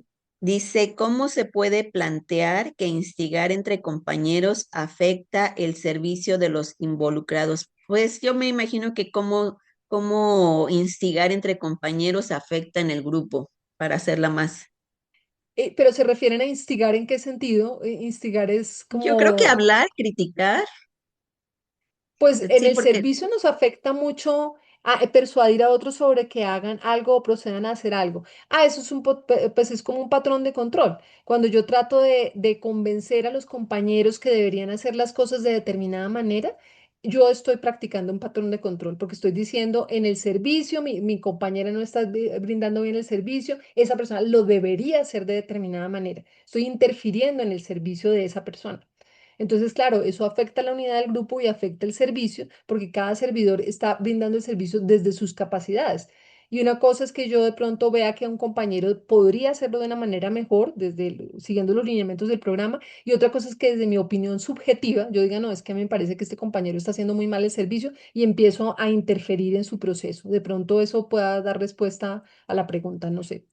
Speaker 2: Dice, ¿cómo se puede plantear que instigar entre compañeros afecta el servicio de los involucrados? Pues yo me imagino que cómo instigar entre compañeros afecta en el grupo para hacerla más.
Speaker 3: Pero se refieren a instigar, ¿en qué sentido? Instigar es
Speaker 2: Yo creo que
Speaker 3: como
Speaker 2: hablar, criticar,
Speaker 3: pues en
Speaker 2: sí,
Speaker 3: el
Speaker 2: porque
Speaker 3: servicio nos afecta mucho a persuadir a otros sobre que hagan algo o procedan a hacer algo. Eso es pues es como un patrón de control. Cuando yo trato de convencer a los compañeros que deberían hacer las cosas de determinada manera, yo estoy practicando un patrón de control porque estoy diciendo en el servicio, mi compañera no está brindando bien el servicio, esa persona lo debería hacer de determinada manera. Estoy interfiriendo en el servicio de esa persona. Entonces, claro, eso afecta a la unidad del grupo y afecta el servicio, porque cada servidor está brindando el servicio desde sus capacidades. Y una cosa es que yo de pronto vea que un compañero podría hacerlo de una manera mejor, siguiendo los lineamientos del programa, y otra cosa es que desde mi opinión subjetiva, yo diga, no, es que me parece que este compañero está haciendo muy mal el servicio y empiezo a interferir en su proceso. De pronto eso pueda dar respuesta a la pregunta, no sé.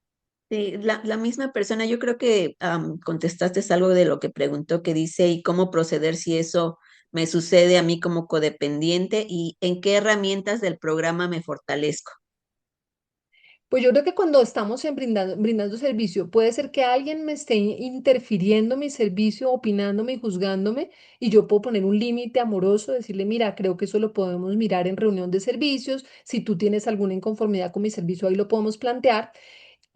Speaker 2: Sí, la misma persona, yo creo que contestaste algo de lo que preguntó, que dice, ¿y cómo proceder si eso me sucede a mí como codependiente y en qué herramientas del programa me fortalezco?
Speaker 3: Pues yo creo que cuando estamos brindando servicio, puede ser que alguien me esté interfiriendo mi servicio, opinándome y juzgándome, y yo puedo poner un límite amoroso, decirle, mira, creo que eso lo podemos mirar en reunión de servicios, si tú tienes alguna inconformidad con mi servicio, ahí lo podemos plantear.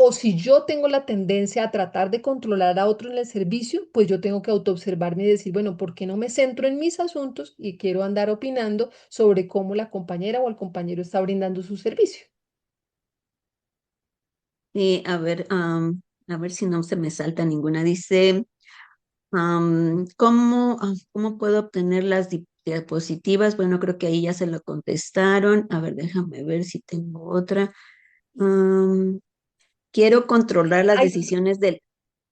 Speaker 3: O si yo tengo la tendencia a tratar de controlar a otro en el servicio, pues yo tengo que autoobservarme y decir, bueno, ¿por qué no me centro en mis asuntos y quiero andar opinando sobre cómo la compañera o el compañero está brindando su servicio?
Speaker 2: Y a ver si no se me salta ninguna. Dice, ¿cómo puedo obtener las diapositivas? Bueno, creo que ahí ya se lo contestaron. A ver, déjame ver si tengo otra. Am, quiero controlar las
Speaker 3: Ay,
Speaker 2: decisiones del,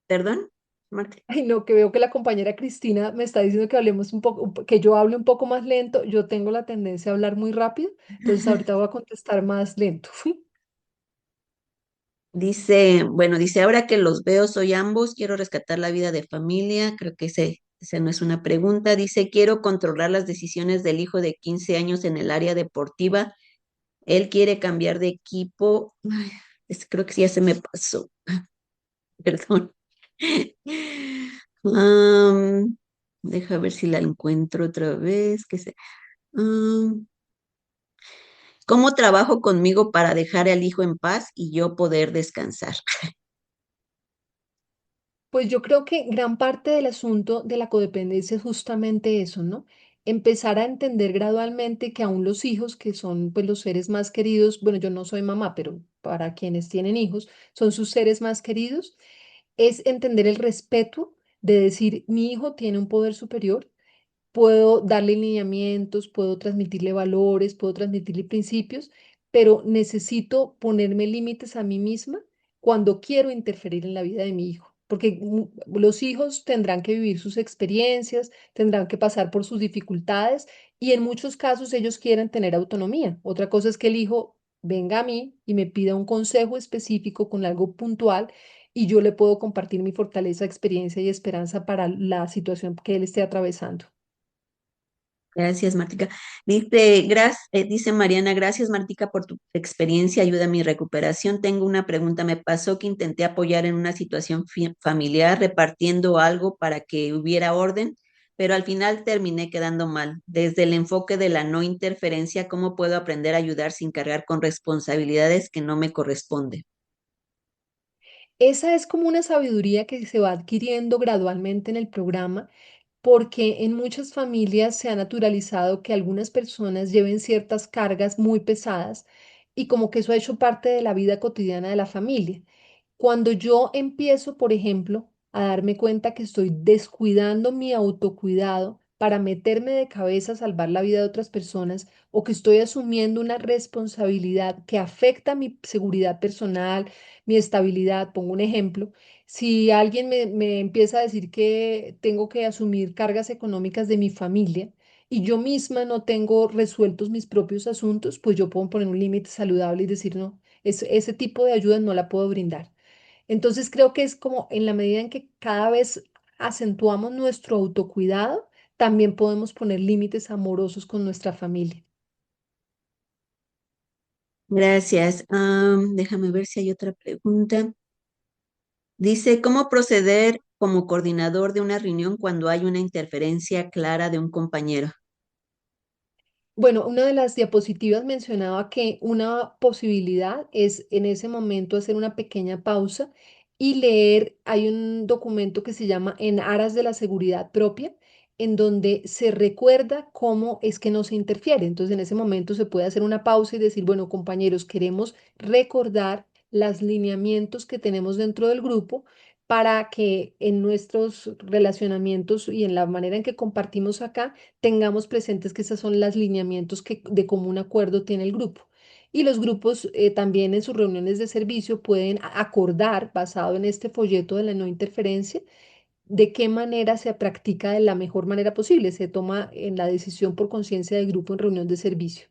Speaker 2: perdón, Marta.
Speaker 3: ay, no, que veo que la compañera Cristina me está diciendo que hablemos un poco, que yo hable un poco más lento. Yo tengo la tendencia a hablar muy rápido, entonces ahorita voy a contestar más lento.
Speaker 2: Dice, bueno, dice, ahora que los veo, soy ambos, quiero rescatar la vida de familia, creo que ese no es una pregunta. Dice, quiero controlar las decisiones del hijo de 15 años en el área deportiva. Él quiere cambiar de equipo. Ay, creo que sí, ya se me pasó, perdón. Am, deja ver si la encuentro otra vez. Am, ¿cómo trabajo conmigo para dejar al hijo en paz y yo poder descansar?
Speaker 3: Pues yo creo que gran parte del asunto de la codependencia es justamente eso, ¿no? Empezar a entender gradualmente que aún los hijos, que son pues los seres más queridos, bueno, yo no soy mamá, pero para quienes tienen hijos, son sus seres más queridos, es entender el respeto de decir, mi hijo tiene un poder superior, puedo darle lineamientos, puedo transmitirle valores, puedo transmitirle principios, pero necesito ponerme límites a mí misma cuando quiero interferir en la vida de mi hijo. Porque los hijos tendrán que vivir sus experiencias, tendrán que pasar por sus dificultades y en muchos casos ellos quieren tener autonomía. Otra cosa es que el hijo venga a mí y me pida un consejo específico con algo puntual y yo le puedo compartir mi fortaleza, experiencia y esperanza para la situación que él esté atravesando.
Speaker 2: Gracias, Martica. Dice Mariana, gracias, Martica, por tu experiencia, ayuda a mi recuperación. Tengo una pregunta. Me pasó que intenté apoyar en una situación familiar repartiendo algo para que hubiera orden, pero al final terminé quedando mal. Desde el enfoque de la no interferencia, ¿cómo puedo aprender a ayudar sin cargar con responsabilidades que no me corresponden?
Speaker 3: Esa es como una sabiduría que se va adquiriendo gradualmente en el programa, porque en muchas familias se ha naturalizado que algunas personas lleven ciertas cargas muy pesadas y como que eso ha hecho parte de la vida cotidiana de la familia. Cuando yo empiezo, por ejemplo, a darme cuenta que estoy descuidando mi autocuidado para meterme de cabeza a salvar la vida de otras personas o que estoy asumiendo una responsabilidad que afecta mi seguridad personal, mi estabilidad, pongo un ejemplo, si alguien me empieza a decir que tengo que asumir cargas económicas de mi familia y yo misma no tengo resueltos mis propios asuntos, pues yo puedo poner un límite saludable y decir, no, ese tipo de ayuda no la puedo brindar. Entonces creo que es como en la medida en que cada vez acentuamos nuestro autocuidado, también podemos poner límites amorosos con nuestra familia.
Speaker 2: Gracias. Déjame ver si hay otra pregunta. Dice, ¿cómo proceder como coordinador de una reunión cuando hay una interferencia clara de un compañero?
Speaker 3: Bueno, una de las diapositivas mencionaba que una posibilidad es en ese momento hacer una pequeña pausa y leer. Hay un documento que se llama En aras de la seguridad propia, en donde se recuerda cómo es que no se interfiere. Entonces, en ese momento se puede hacer una pausa y decir, bueno, compañeros, queremos recordar los lineamientos que tenemos dentro del grupo para que en nuestros relacionamientos y en la manera en que compartimos acá tengamos presentes que esos son los lineamientos que de común acuerdo tiene el grupo. Y los grupos también en sus reuniones de servicio pueden acordar, basado en este folleto de la no interferencia, de qué manera se practica de la mejor manera posible. Se toma en la decisión por conciencia del grupo en reunión de servicio.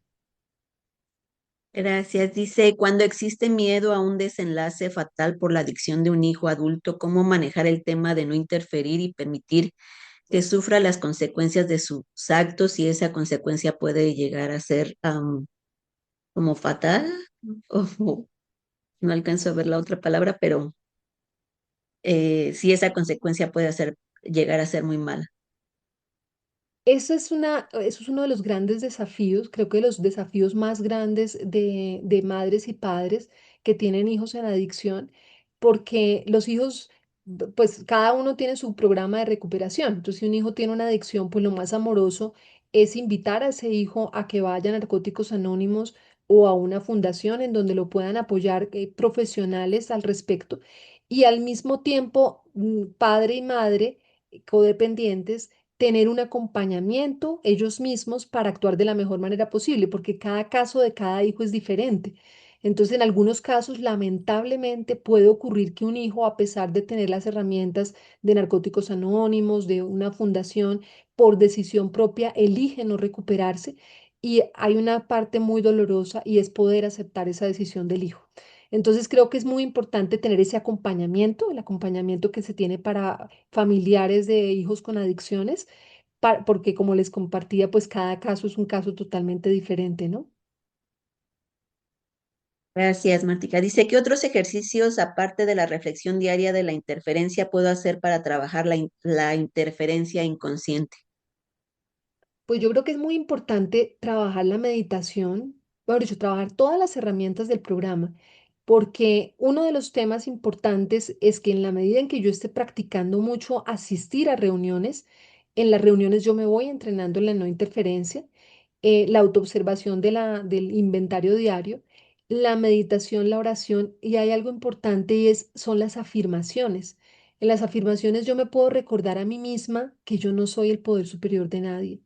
Speaker 2: Gracias. Dice, cuando existe miedo a un desenlace fatal por la adicción de un hijo adulto, ¿cómo manejar el tema de no interferir y permitir que sufra las consecuencias de sus actos y esa consecuencia puede llegar a ser como fatal? O no alcanzo a ver la otra palabra, pero sí esa consecuencia puede llegar a ser muy mala.
Speaker 3: Eso es uno de los grandes desafíos, creo que los desafíos más grandes de madres y padres que tienen hijos en adicción, porque los hijos, pues cada uno tiene su programa de recuperación. Entonces, si un hijo tiene una adicción, pues lo más amoroso es invitar a ese hijo a que vaya a Narcóticos Anónimos o a una fundación en donde lo puedan apoyar profesionales al respecto. Y al mismo tiempo, padre y madre codependientes tener un acompañamiento ellos mismos para actuar de la mejor manera posible, porque cada caso de cada hijo es diferente. Entonces, en algunos casos, lamentablemente, puede ocurrir que un hijo, a pesar de tener las herramientas de Narcóticos Anónimos, de una fundación, por decisión propia, elige no recuperarse. Y hay una parte muy dolorosa y es poder aceptar esa decisión del hijo. Entonces creo que es muy importante tener ese acompañamiento, el acompañamiento que se tiene para familiares de hijos con adicciones, porque como les compartía, pues cada caso es un caso totalmente diferente, ¿no?
Speaker 2: Gracias, Martica. Dice, ¿qué otros ejercicios, aparte de la reflexión diaria de la interferencia, puedo hacer para trabajar la interferencia inconsciente?
Speaker 3: Pues yo creo que es muy importante trabajar la meditación, mejor dicho, trabajar todas las herramientas del programa, porque uno de los temas importantes es que en la medida en que yo esté practicando mucho asistir a reuniones, en las reuniones yo me voy entrenando en la no interferencia, la autoobservación del inventario diario, la meditación, la oración, y hay algo importante y son las afirmaciones. En las afirmaciones yo me puedo recordar a mí misma que yo no soy el poder superior de nadie,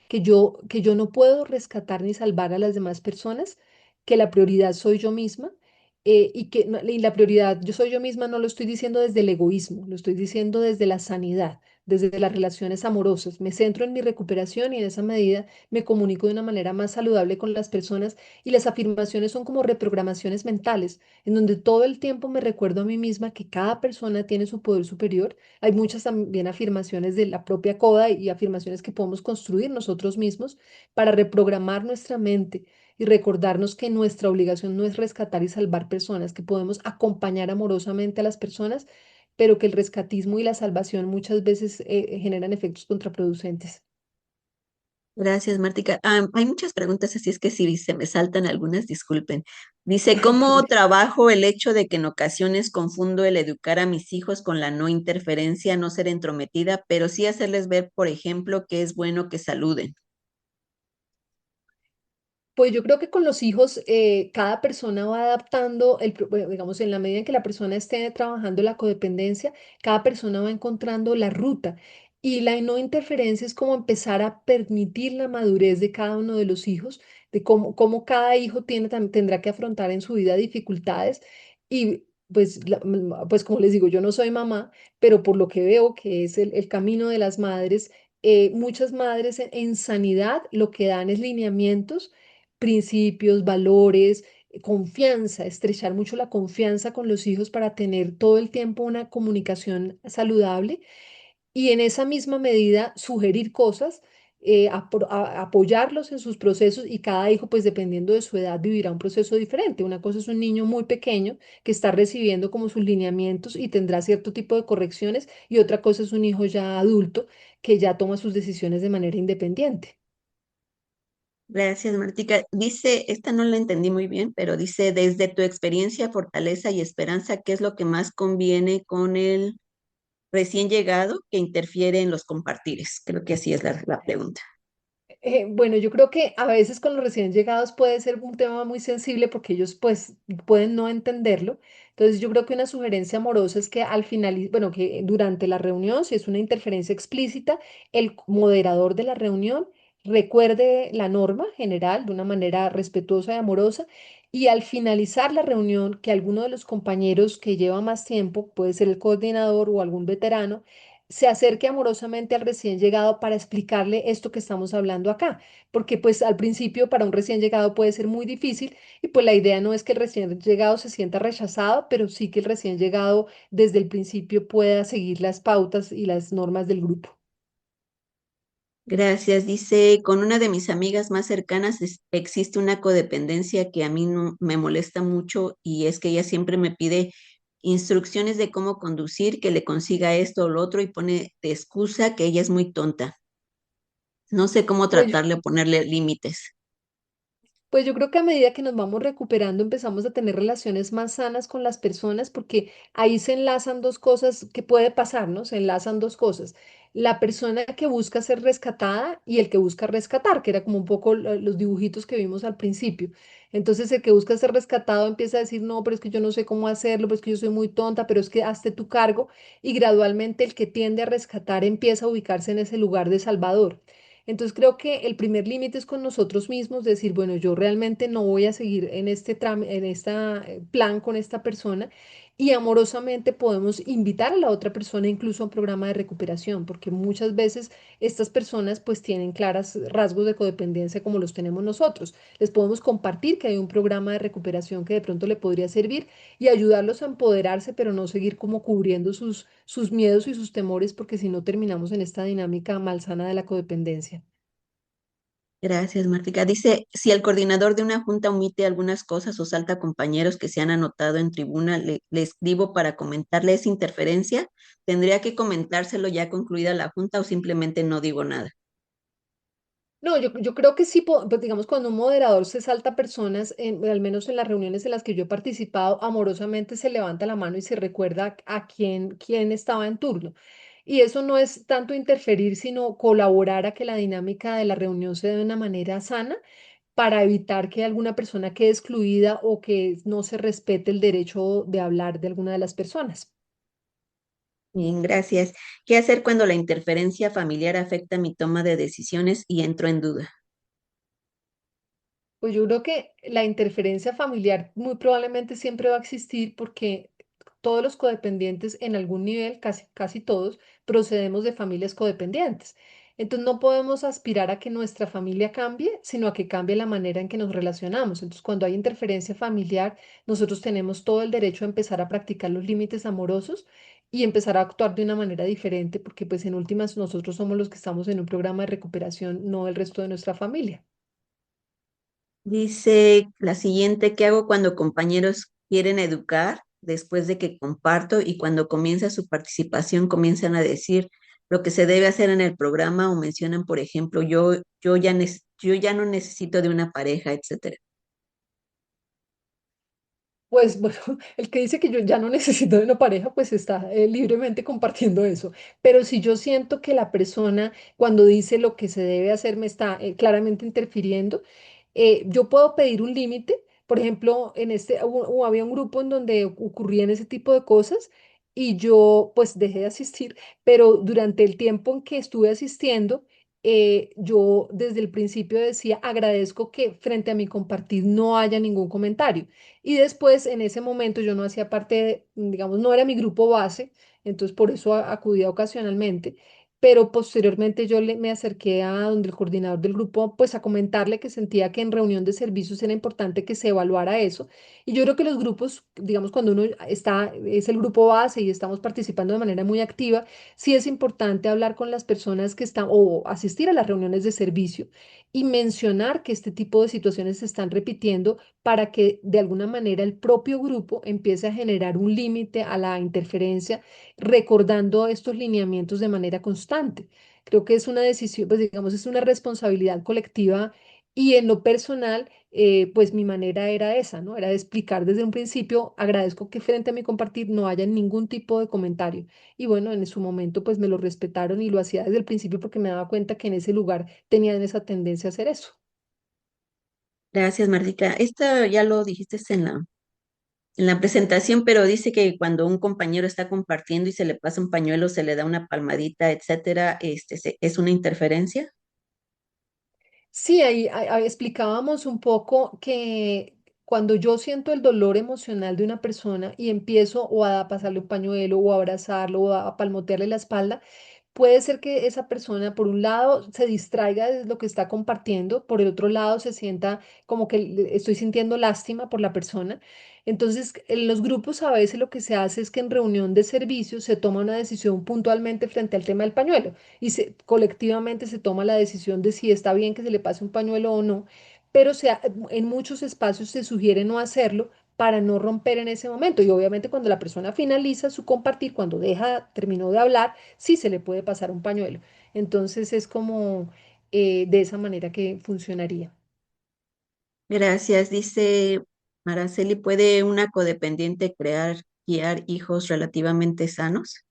Speaker 3: que yo no puedo rescatar ni salvar a las demás personas, que la prioridad soy yo misma. Y la prioridad yo soy yo misma no lo estoy diciendo desde el egoísmo, lo estoy diciendo desde la sanidad, desde las relaciones amorosas. Me centro en mi recuperación y en esa medida me comunico de una manera más saludable con las personas, y las afirmaciones son como reprogramaciones mentales, en donde todo el tiempo me recuerdo a mí misma que cada persona tiene su poder superior. Hay muchas también afirmaciones de la propia CODA y afirmaciones que podemos construir nosotros mismos para reprogramar nuestra mente y recordarnos que nuestra obligación no es rescatar y salvar personas, que podemos acompañar amorosamente a las personas, pero que el rescatismo y la salvación muchas veces generan efectos contraproducentes.
Speaker 2: Gracias, Martica. Hay muchas preguntas, así es que si se me saltan algunas, disculpen. Dice, ¿cómo
Speaker 3: Tranquila.
Speaker 2: trabajo el hecho de que en ocasiones confundo el educar a mis hijos con la no interferencia, no ser entrometida, pero sí hacerles ver, por ejemplo, que es bueno que saluden?
Speaker 3: Pues yo creo que con los hijos cada persona va adaptando, bueno, digamos, en la medida en que la persona esté trabajando la codependencia, cada persona va encontrando la ruta. Y la no interferencia es como empezar a permitir la madurez de cada uno de los hijos, de cómo cada hijo tendrá que afrontar en su vida dificultades. Y pues, pues como les digo, yo no soy mamá, pero por lo que veo que es el camino de las madres, muchas madres en sanidad lo que dan es lineamientos, principios, valores, confianza, estrechar mucho la confianza con los hijos para tener todo el tiempo una comunicación saludable, y en esa misma medida sugerir cosas, apoyarlos en sus procesos, y cada hijo, pues dependiendo de su edad, vivirá un proceso diferente. Una cosa es un niño muy pequeño que está recibiendo como sus lineamientos y tendrá cierto tipo de correcciones, y otra cosa es un hijo ya adulto que ya toma sus decisiones de manera independiente.
Speaker 2: Gracias, Martica. Dice, esta no la entendí muy bien, pero dice, desde tu experiencia, fortaleza y esperanza, ¿qué es lo que más conviene con el recién llegado que interfiere en los compartires? Creo que así es la pregunta.
Speaker 3: Bueno, yo creo que a veces con los recién llegados puede ser un tema muy sensible porque ellos pues pueden no entenderlo. Entonces yo creo que una sugerencia amorosa es que al final, bueno, que durante la reunión, si es una interferencia explícita, el moderador de la reunión recuerde la norma general de una manera respetuosa y amorosa, y al finalizar la reunión, que alguno de los compañeros que lleva más tiempo, puede ser el coordinador o algún veterano, se acerque amorosamente al recién llegado para explicarle esto que estamos hablando acá, porque pues al principio para un recién llegado puede ser muy difícil y pues la idea no es que el recién llegado se sienta rechazado, pero sí que el recién llegado desde el principio pueda seguir las pautas y las normas del grupo.
Speaker 2: Gracias. Dice, con una de mis amigas más cercanas existe una codependencia que a mí me molesta mucho y es que ella siempre me pide instrucciones de cómo conducir, que le consiga esto o lo otro y pone de excusa que ella es muy tonta. No sé cómo
Speaker 3: Pues
Speaker 2: tratarle o ponerle límites.
Speaker 3: Pues yo creo que a medida que nos vamos recuperando empezamos a tener relaciones más sanas con las personas porque ahí se enlazan dos cosas que puede pasar, ¿no? Se enlazan dos cosas. La persona que busca ser rescatada y el que busca rescatar, que era como un poco los dibujitos que vimos al principio. Entonces el que busca ser rescatado empieza a decir, no, pero es que yo no sé cómo hacerlo, pero es que yo soy muy tonta, pero es que hazte tu cargo y gradualmente el que tiende a rescatar empieza a ubicarse en ese lugar de salvador. Entonces creo que el primer límite es con nosotros mismos, decir, bueno, yo realmente no voy a seguir en en esta plan con esta persona y amorosamente podemos invitar a la otra persona incluso a un programa de recuperación, porque muchas veces estas personas pues tienen claras rasgos de codependencia como los tenemos nosotros. Les podemos compartir que hay un programa de recuperación que de pronto le podría servir y ayudarlos a empoderarse, pero no seguir como cubriendo sus miedos y sus temores, porque si no terminamos en esta dinámica malsana de la codependencia.
Speaker 2: Gracias, Martica. Dice, si el coordinador de una junta omite algunas cosas o salta a compañeros que se han anotado en tribuna, le escribo para comentarle esa interferencia. ¿Tendría que comentárselo ya concluida la junta o simplemente no digo nada?
Speaker 3: No, yo creo que sí, pues digamos, cuando un moderador se salta personas, al menos en las reuniones en las que yo he participado, amorosamente se levanta la mano y se recuerda a quién estaba en turno. Y eso no es tanto interferir, sino colaborar a que la dinámica de la reunión se dé de una manera sana para evitar que alguna persona quede excluida o que no se respete el derecho de hablar de alguna de las personas.
Speaker 2: Bien, gracias. ¿Qué hacer cuando la interferencia familiar afecta mi toma de decisiones y entro en duda?
Speaker 3: Pues yo creo que la interferencia familiar muy probablemente siempre va a existir porque todos los codependientes en algún nivel, casi todos, procedemos de familias codependientes. Entonces no podemos aspirar a que nuestra familia cambie, sino a que cambie la manera en que nos relacionamos. Entonces cuando hay interferencia familiar, nosotros tenemos todo el derecho a empezar a practicar los límites amorosos y empezar a actuar de una manera diferente, porque pues en últimas nosotros somos los que estamos en un programa de recuperación, no el resto de nuestra familia.
Speaker 2: Dice la siguiente, ¿qué hago cuando compañeros quieren educar después de que comparto y cuando comienza su participación comienzan a decir lo que se debe hacer en el programa o mencionan, por ejemplo, yo ya no necesito de una pareja, etcétera?
Speaker 3: Pues bueno, el que dice que yo ya no necesito de una pareja, pues está libremente compartiendo eso. Pero si yo siento que la persona cuando dice lo que se debe hacer me está claramente interfiriendo, yo puedo pedir un límite. Por ejemplo, había un grupo en donde ocurrían ese tipo de cosas y yo pues dejé de asistir, pero durante el tiempo en que estuve asistiendo, yo desde el principio decía, agradezco que frente a mi compartir no haya ningún comentario. Y después, en ese momento, yo no hacía parte, digamos, no era mi grupo base, entonces por eso acudía ocasionalmente, pero posteriormente me acerqué a donde el coordinador del grupo, pues a comentarle que sentía que en reunión de servicios era importante que se evaluara eso. Y yo creo que los grupos, digamos, cuando uno es el grupo base y estamos participando de manera muy activa, sí es importante hablar con las personas que están o asistir a las reuniones de servicio y mencionar que este tipo de situaciones se están repitiendo para que de alguna manera el propio grupo empiece a generar un límite a la interferencia, recordando estos lineamientos de manera constante. Creo que es una decisión, pues digamos, es una responsabilidad colectiva y en lo personal, pues mi manera era esa, ¿no? Era de explicar desde un principio, agradezco que frente a mi compartir no haya ningún tipo de comentario. Y bueno, en su momento pues me lo respetaron y lo hacía desde el principio porque me daba cuenta que en ese lugar tenían esa tendencia a hacer eso.
Speaker 2: Gracias, Martica. Esto ya lo dijiste en la presentación, pero dice que cuando un compañero está compartiendo y se le pasa un pañuelo, se le da una palmadita, etcétera, ¿es una interferencia?
Speaker 3: Sí, ahí explicábamos un poco que Cuando yo siento el dolor emocional de una persona y empiezo o a pasarle un pañuelo o a abrazarlo o a palmotearle la espalda, puede ser que esa persona, por un lado, se distraiga de lo que está compartiendo, por el otro lado, se sienta como que estoy sintiendo lástima por la persona. Entonces, en los grupos a veces lo que se hace es que en reunión de servicios se toma una decisión puntualmente frente al tema del pañuelo y colectivamente se toma la decisión de si está bien que se le pase un pañuelo o no, pero en muchos espacios se sugiere no hacerlo para no romper en ese momento. Y obviamente cuando la persona finaliza su compartir, cuando terminó de hablar, sí se le puede pasar un pañuelo. Entonces es como de esa manera que funcionaría.
Speaker 2: Gracias. Dice Araceli, ¿puede una codependiente guiar hijos relativamente sanos?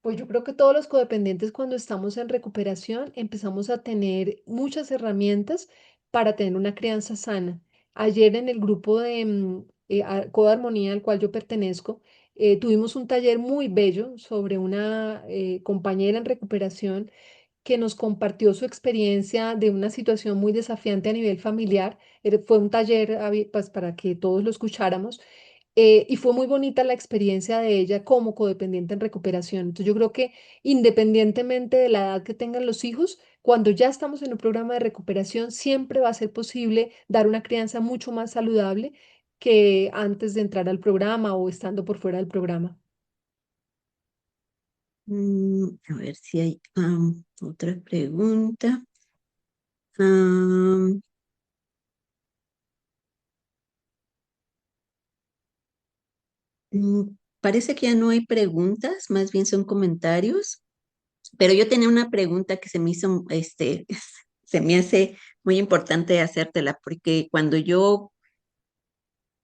Speaker 3: Pues yo creo que todos los codependientes cuando estamos en recuperación empezamos a tener muchas herramientas para tener una crianza sana. Ayer en el grupo de Codarmonía al cual yo pertenezco, tuvimos un taller muy bello sobre una compañera en recuperación que nos compartió su experiencia de una situación muy desafiante a nivel familiar. Fue un taller pues, para que todos lo escucháramos y fue muy bonita la experiencia de ella como codependiente en recuperación. Entonces yo creo que independientemente de la edad que tengan los hijos, cuando ya estamos en un programa de recuperación, siempre va a ser posible dar una crianza mucho más saludable que antes de entrar al programa o estando por fuera del programa.
Speaker 2: A ver si hay otra pregunta. Am, mm, Parece que ya no hay preguntas, más bien son comentarios, pero yo tenía una pregunta que se me hizo, se me hace muy importante hacértela, porque cuando yo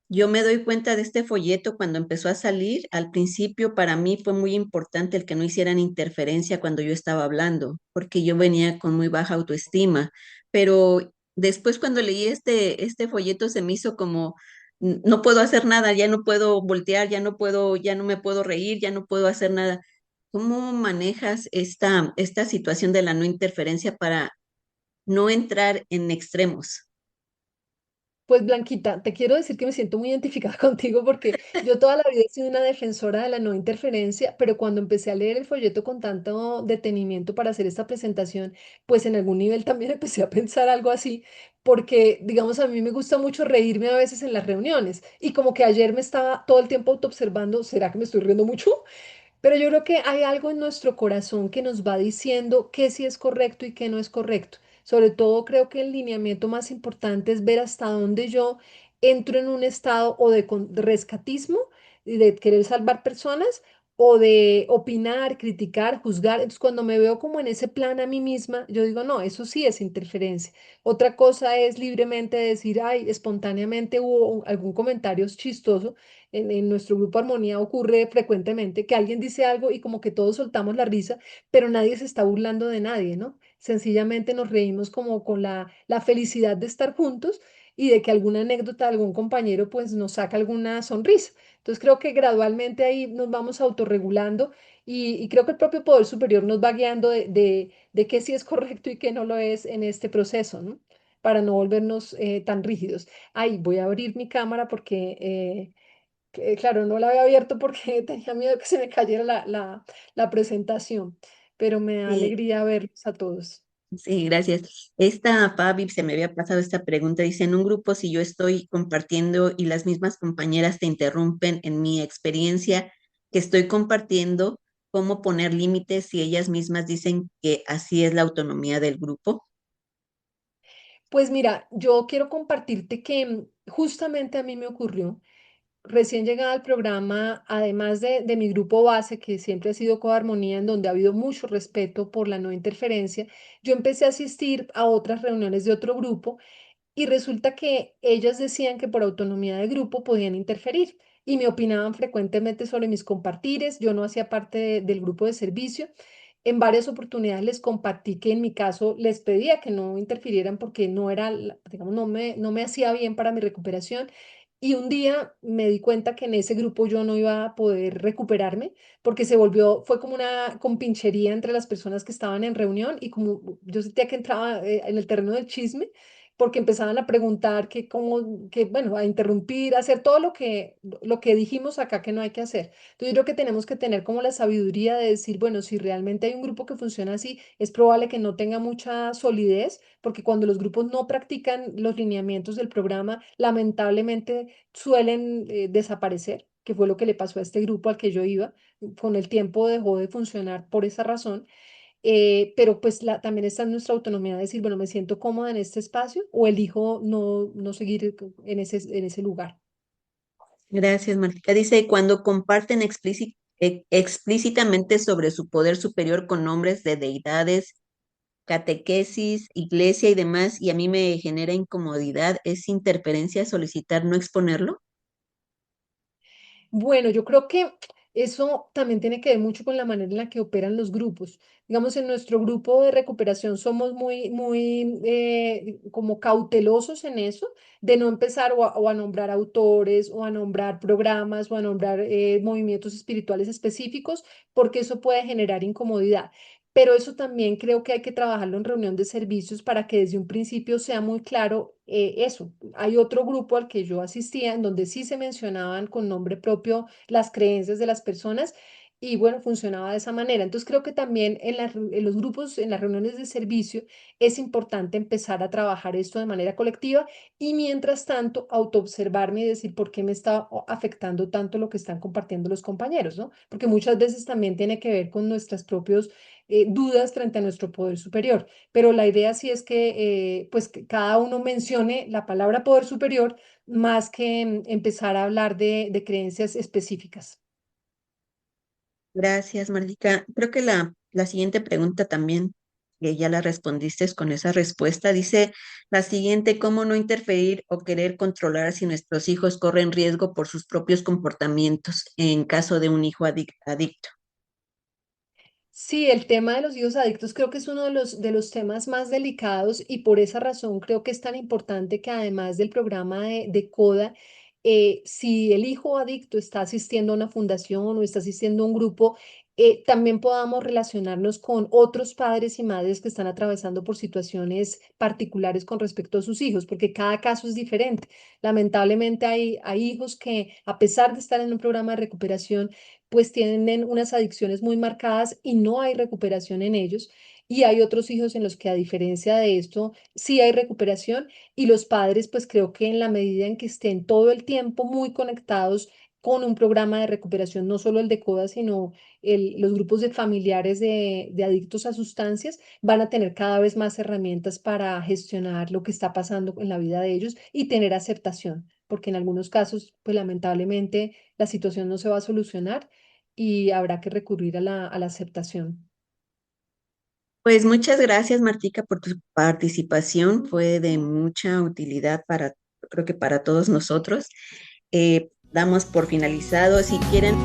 Speaker 2: me doy cuenta de este folleto cuando empezó a salir. Al principio para mí fue muy importante el que no hicieran interferencia cuando yo estaba hablando, porque yo venía con muy baja autoestima, pero después cuando leí este folleto se me hizo como, No puedo hacer nada, ya no puedo voltear, ya no me puedo reír, ya no puedo hacer nada". ¿Cómo manejas esta situación de la no interferencia para no entrar en extremos?
Speaker 3: Pues Blanquita, te quiero decir que me siento muy identificada contigo porque yo toda la vida he sido una defensora de la no interferencia, pero cuando empecé a leer el folleto con tanto detenimiento para hacer esta presentación, pues en algún nivel también empecé a pensar algo así, porque digamos a mí me gusta mucho reírme a veces en las reuniones y como que ayer me estaba todo el tiempo autoobservando, ¿será que me estoy riendo mucho? Pero yo creo que hay algo en nuestro corazón que nos va diciendo qué sí es correcto y qué no es correcto. Sobre todo creo que el lineamiento más importante es ver hasta dónde yo entro en un estado o de rescatismo y de querer salvar personas o de opinar, criticar, juzgar. Entonces, cuando me veo como en ese plan a mí misma, yo digo, no, eso sí es interferencia. Otra cosa es libremente decir, ay, espontáneamente hubo algún comentario chistoso en nuestro grupo Armonía ocurre frecuentemente que alguien dice algo y como que todos soltamos la risa, pero nadie se está burlando de nadie, ¿no? Sencillamente nos reímos como con la felicidad de estar juntos y de que alguna anécdota de algún compañero pues nos saca alguna sonrisa. Entonces creo que gradualmente ahí nos vamos autorregulando y creo que el propio poder superior nos va guiando de qué sí es correcto y qué no lo es en este proceso, ¿no? Para no volvernos tan rígidos. Ay, voy a abrir mi cámara porque claro, no la había abierto porque tenía miedo de que se me cayera la presentación, pero me da
Speaker 2: Sí,
Speaker 3: alegría verlos a todos.
Speaker 2: sí, gracias. Esta Fabi se me había pasado esta pregunta. Dice, en un grupo, si yo estoy compartiendo y las mismas compañeras te interrumpen en mi experiencia que estoy compartiendo, ¿cómo poner límites si ellas mismas dicen que así es la autonomía del grupo?
Speaker 3: Pues mira, yo quiero compartirte que justamente a mí me ocurrió, recién llegada al programa, además de mi grupo base, que siempre ha sido Coarmonía, en donde ha habido mucho respeto por la no interferencia, yo empecé a asistir a otras reuniones de otro grupo. Y resulta que ellas decían que por autonomía de grupo podían interferir y me opinaban frecuentemente sobre mis compartires. Yo no hacía parte del grupo de servicio. En varias oportunidades les compartí que en mi caso les pedía que no interfirieran porque no era, digamos, no me hacía bien para mi recuperación. Y un día me di cuenta que en ese grupo yo no iba a poder recuperarme porque fue como una compinchería entre las personas que estaban en reunión y como yo sentía que entraba en el terreno del chisme, porque empezaban a preguntar que cómo, que bueno, a interrumpir, a hacer todo lo que dijimos acá que no hay que hacer. Entonces yo creo que tenemos que tener como la sabiduría de decir, bueno, si realmente hay un grupo que funciona así, es probable que no tenga mucha solidez, porque cuando los grupos no practican los lineamientos del programa, lamentablemente suelen desaparecer, que fue lo que le pasó a este grupo al que yo iba. Con el tiempo dejó de funcionar por esa razón. Pero pues también está en nuestra autonomía de decir, bueno, me siento cómoda en este espacio o elijo no seguir en ese lugar.
Speaker 2: Gracias, Martica. Dice, cuando comparten explícitamente sobre su poder superior con nombres de deidades, catequesis, iglesia y demás, y a mí me genera incomodidad, ¿es interferencia solicitar no exponerlo?
Speaker 3: Bueno, yo creo que eso también tiene que ver mucho con la manera en la que operan los grupos. Digamos, en nuestro grupo de recuperación somos muy como cautelosos en eso, de no empezar o a nombrar autores o a nombrar programas o a nombrar movimientos espirituales específicos, porque eso puede generar incomodidad. Pero eso también creo que hay que trabajarlo en reunión de servicios para que desde un principio sea muy claro eso. Hay otro grupo al que yo asistía en donde sí se mencionaban con nombre propio las creencias de las personas y bueno, funcionaba de esa manera. Entonces creo que también en los grupos, en las reuniones de servicio, es importante empezar a trabajar esto de manera colectiva y mientras tanto autoobservarme y decir por qué me está afectando tanto lo que están compartiendo los compañeros, ¿no? Porque muchas veces también tiene que ver con nuestras propias dudas frente a nuestro poder superior. Pero la idea sí es pues, que cada uno mencione la palabra poder superior más que empezar a hablar de creencias específicas.
Speaker 2: Gracias, Martica. Creo que la siguiente pregunta también, que ya la respondiste con esa respuesta, dice la siguiente, ¿cómo no interferir o querer controlar si nuestros hijos corren riesgo por sus propios comportamientos en caso de un hijo adicto?
Speaker 3: Sí, el tema de los hijos adictos creo que es uno de los temas más delicados y por esa razón creo que es tan importante que además del programa de CODA, si el hijo adicto está asistiendo a una fundación o está asistiendo a un grupo, también podamos relacionarnos con otros padres y madres que están atravesando por situaciones particulares con respecto a sus hijos, porque cada caso es diferente. Lamentablemente hay hijos que a pesar de estar en un programa de recuperación, pues tienen unas adicciones muy marcadas y no hay recuperación en ellos. Y hay otros hijos en los que a diferencia de esto sí hay recuperación y los padres pues creo que en la medida en que estén todo el tiempo muy conectados con un programa de recuperación, no solo el de CODA, sino los grupos de familiares de adictos a sustancias, van a tener cada vez más herramientas para gestionar lo que está pasando en la vida de ellos y tener aceptación, porque en algunos casos, pues lamentablemente la situación no se va a solucionar y habrá que recurrir a a la aceptación.
Speaker 2: Pues muchas gracias, Martica, por tu participación. Fue de mucha utilidad creo que para todos nosotros. Damos por finalizado. Si quieren...